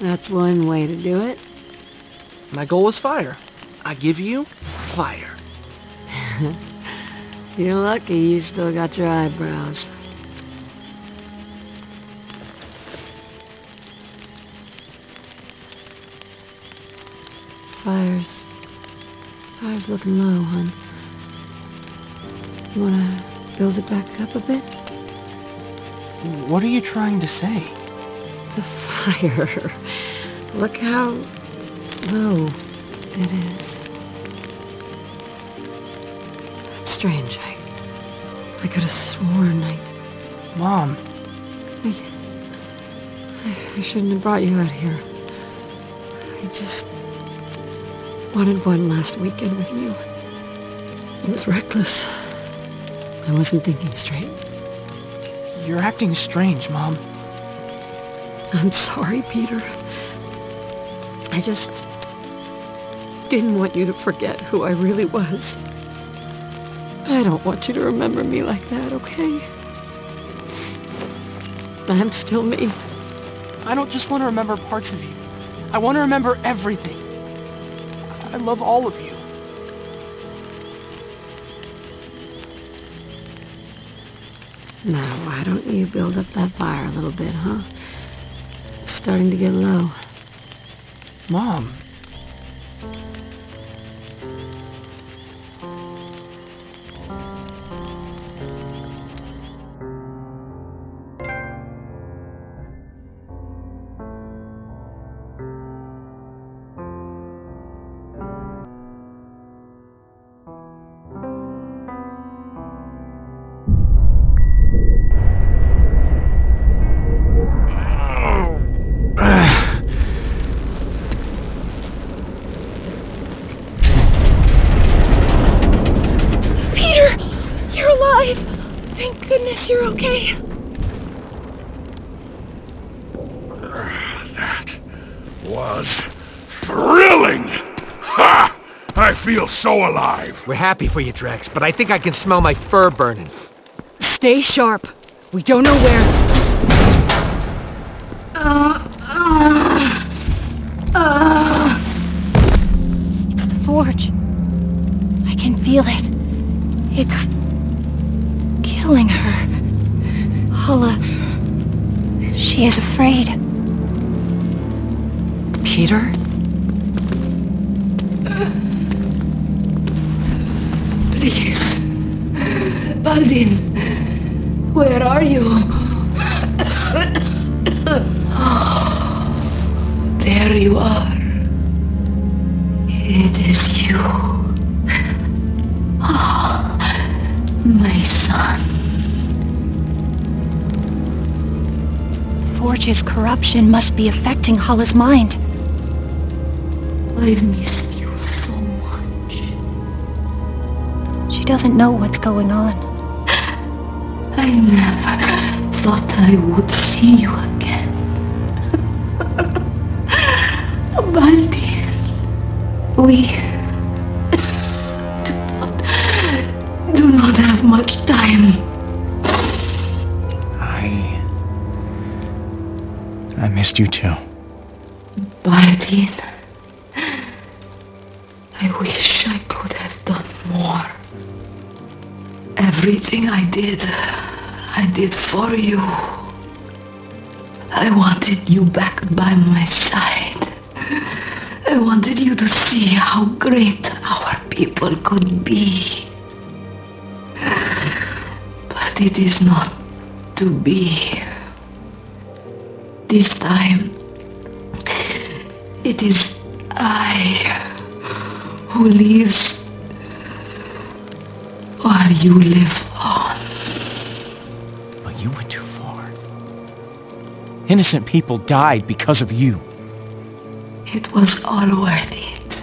That's one way to do it. My goal is fire. I give you fire. You're lucky you still got your eyebrows. Fire's looking low, hon. You wanna build it back up a bit? What are you trying to say? The fire. Look how low it is. That's strange. I could have sworn Mom. I shouldn't have brought you out here. I just wanted one last weekend with you. It was reckless. I wasn't thinking straight. You're acting strange, Mom. I'm sorry, Peter. I just didn't want you to forget who I really was. I don't want you to remember me like that, okay? I'm still me. I don't just want to remember parts of you. I want to remember everything. I love all of you. Now, why don't you build up that fire a little bit, huh? It's starting to get low. Mom. You're okay. That was thrilling! Ha! I feel so alive. We're happy for you, Drax, but I think I can smell my fur burning. Stay sharp. We don't know where. It's the forge. I can feel it. It's killing her. Hala. She is afraid. Peter? Please. Baldin. Where are you? There you are. It is you. Oh, my son. Forge's corruption must be affecting Hala's mind. I've missed you so much. She doesn't know what's going on. I never thought I would see you again. Baldi, we do not have much time. I missed you too. Bardin, I wish I could have done more. Everything I did for you. I wanted you back by my side. I wanted you to see how great our people could be. But it is not to be. This time, it is I who lives while you live on. But you went too far. Innocent people died because of you. It was all worth it.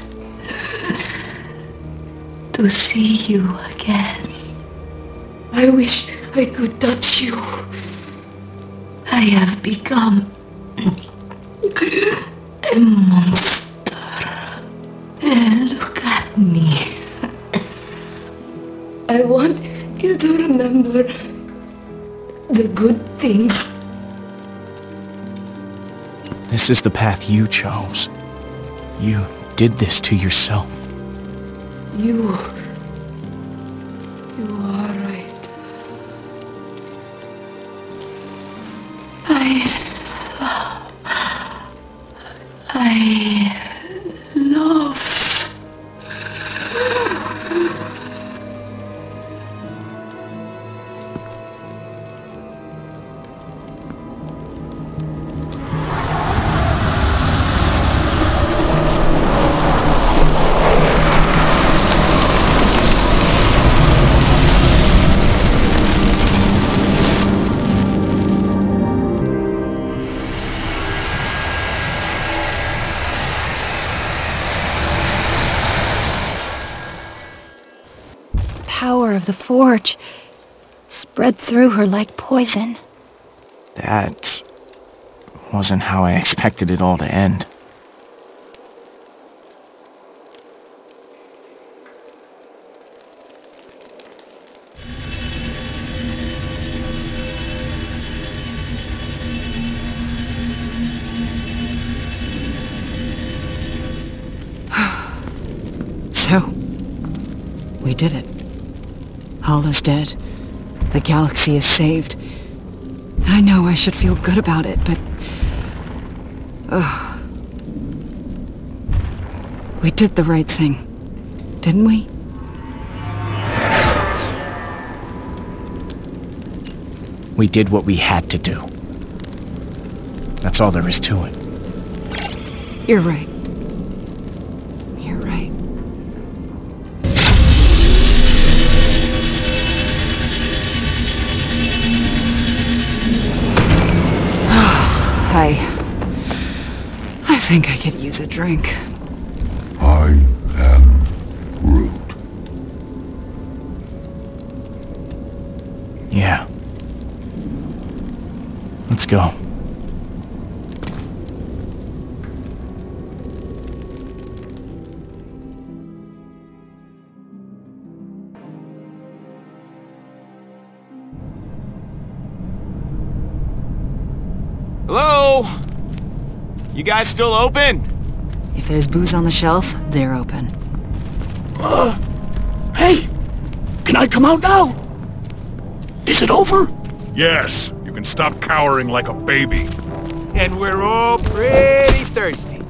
To see you again. I wish I could touch you. I have become a monster. Look at me. I want you to remember the good things. This is the path you chose. You did this to yourself. You are right. I love. Power of the Forge spread through her like poison. That wasn't how I expected it all to end. So, we did it. Hala's dead. The galaxy is saved. I know I should feel good about it, but... we did the right thing, didn't we? We did what we had to do. That's all there is to it. You're right. You're right. I think I could use a drink. I am Groot. Yeah. Let's go. Hello? You guys still open? If there's booze on the shelf, they're open. Hey! Can I come out now? Is it over? Yes, you can stop cowering like a baby. And we're all pretty thirsty.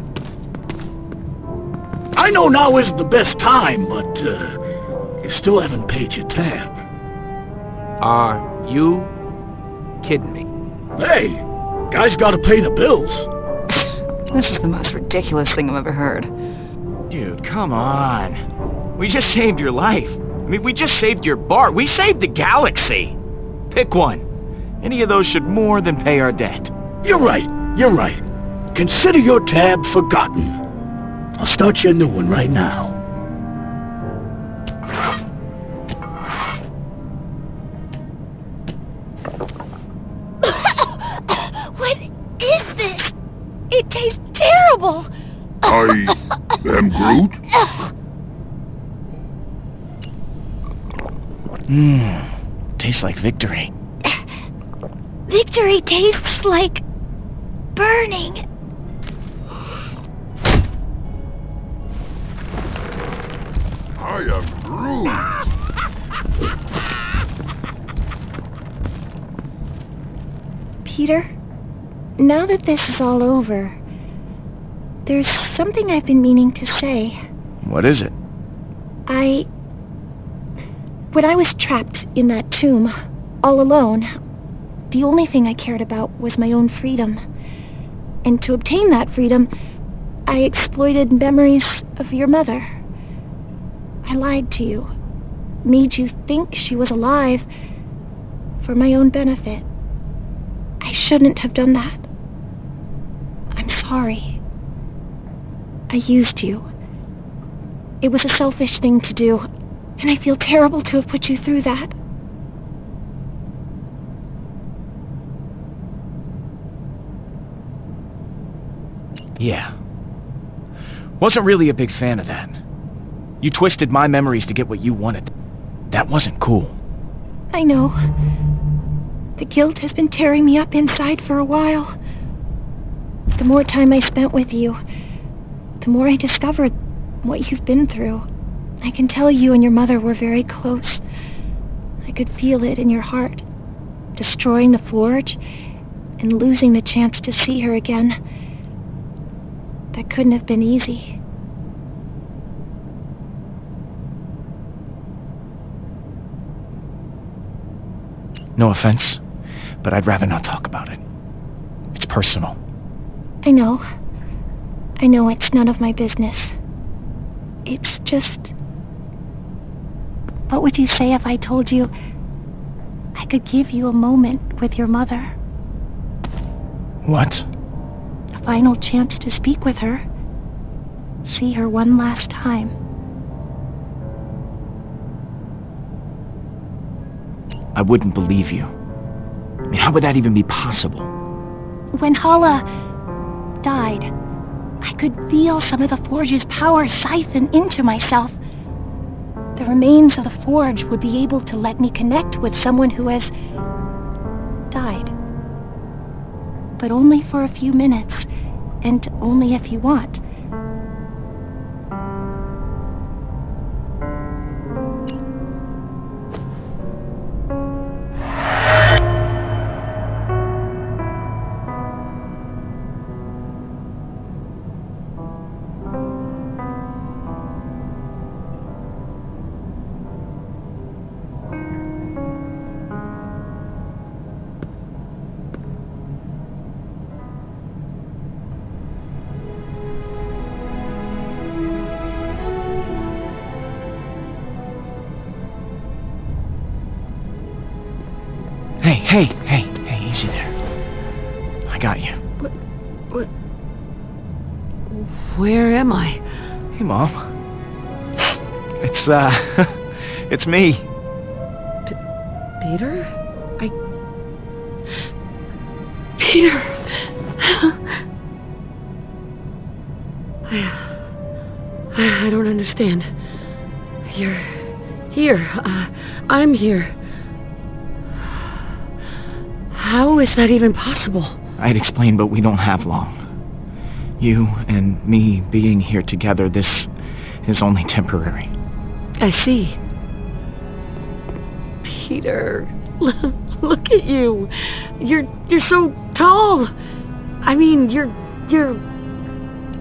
I know now isn't the best time, but you still haven't paid your tab. Are you kidding me. Hey, guy's gotta pay the bills. This is the most ridiculous thing I've ever heard. Dude, come on. We just saved your life. I mean, we just saved your bar. We saved the galaxy. Pick one. Any of those should more than pay our debt. You're right. Consider your tab forgotten. I'll start you a new one right now. What is this? It tastes terrible. I am Groot? Tastes like victory. Victory tastes like burning. I am Groot. Peter, now that this is all over, there's something I've been meaning to say. What is it? When I was trapped in that tomb, all alone, the only thing I cared about was my own freedom. And to obtain that freedom, I exploited memories of your mother. I lied to you, made you think she was alive for my own benefit. I shouldn't have done that. I'm sorry. I used you. It was a selfish thing to do, and I feel terrible to have put you through that. Yeah. Wasn't really a big fan of that. You twisted my memories to get what you wanted. That wasn't cool. I know. The guilt has been tearing me up inside for a while. The more time I spent with you, the more I discovered what you've been through. I can tell you and your mother were very close. I could feel it in your heart. Destroying the forge and losing the chance to see her again. That couldn't have been easy. No offense, but I'd rather not talk about it. It's personal. I know. I know it's none of my business. It's just... What would you say if I told you I could give you a moment with your mother? What? A final chance to speak with her. See her one last time. I wouldn't believe you. I mean, how would that even be possible? When Hala died, I could feel some of the Forge's power siphon into myself. The remains of the Forge would be able to let me connect with someone who has died. But only for a few minutes, and only if you want. Hey, easy there. I got you. What? Where am I? Hey, Mom. It's me. Peter? Peter! I don't understand. You're here. I'm here. How is that even possible? I'd explain, but we don't have long. You and me being here together, this is only temporary. I see. Peter, look at you. You're so tall. I mean, you're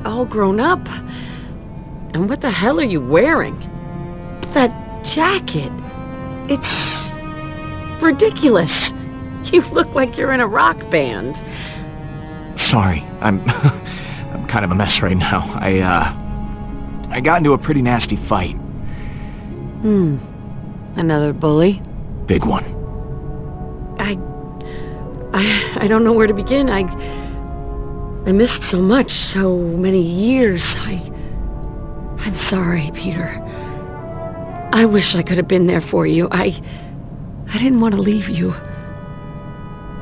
all grown up. And what the hell are you wearing? That jacket. It's ridiculous. You look like you're in a rock band. Sorry, I'm I'm kind of a mess right now. I got into a pretty nasty fight. Another bully? Big one. I don't know where to begin. I missed so much, so many years. I'm sorry, Peter. I wish I could have been there for you. I didn't want to leave you.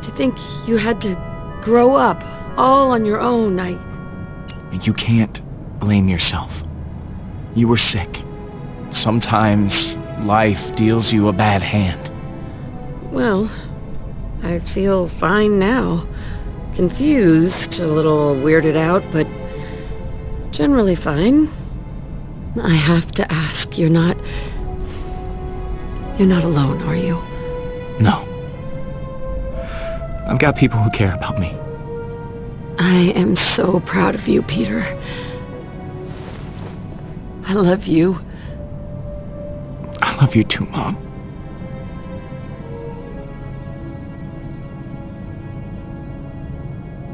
To think you had to grow up all on your own, You can't blame yourself. You were sick. Sometimes life deals you a bad hand. Well, I feel fine now. Confused, a little weirded out, but generally fine. I have to ask, you're not alone, are you? No. I've got people who care about me. I am so proud of you, Peter. I love you. I love you too, Mom.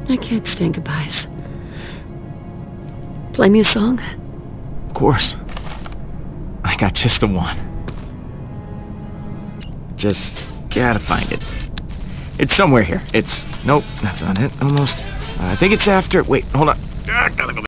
I can't stand goodbyes. Play me a song? Of course. I got just the one. Just gotta find it. It's somewhere here. Nope, that's not it. Almost. I think it's after... Wait, hold on. Gotta go back.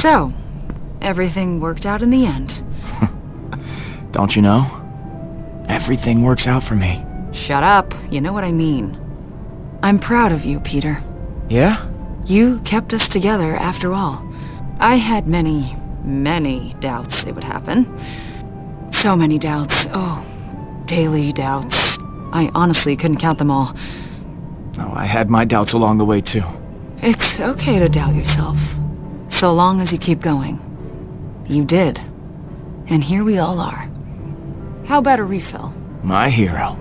So, everything worked out in the end. Don't you know? Everything works out for me. Shut up. You know what I mean. I'm proud of you, Peter. Yeah? You kept us together after all. I had many, many doubts it would happen. So many doubts. Oh, daily doubts. I honestly couldn't count them all. Oh, I had my doubts along the way, too. It's okay to doubt yourself, so long as you keep going. You did. And here we all are. How about a refill? My hero.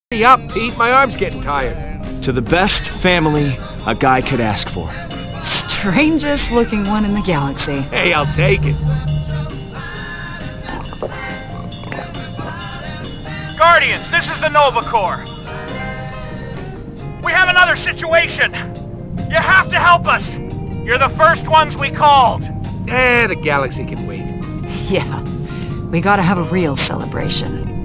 Hurry up, Pete. My arm's getting tired. To the best family a guy could ask for. Strangest looking one in the galaxy. Hey, I'll take it. Guardians, this is the Nova Corps. We have another situation! You have to help us! You're the first ones we called! The Galaxy can wait. Yeah, we gotta have a real celebration.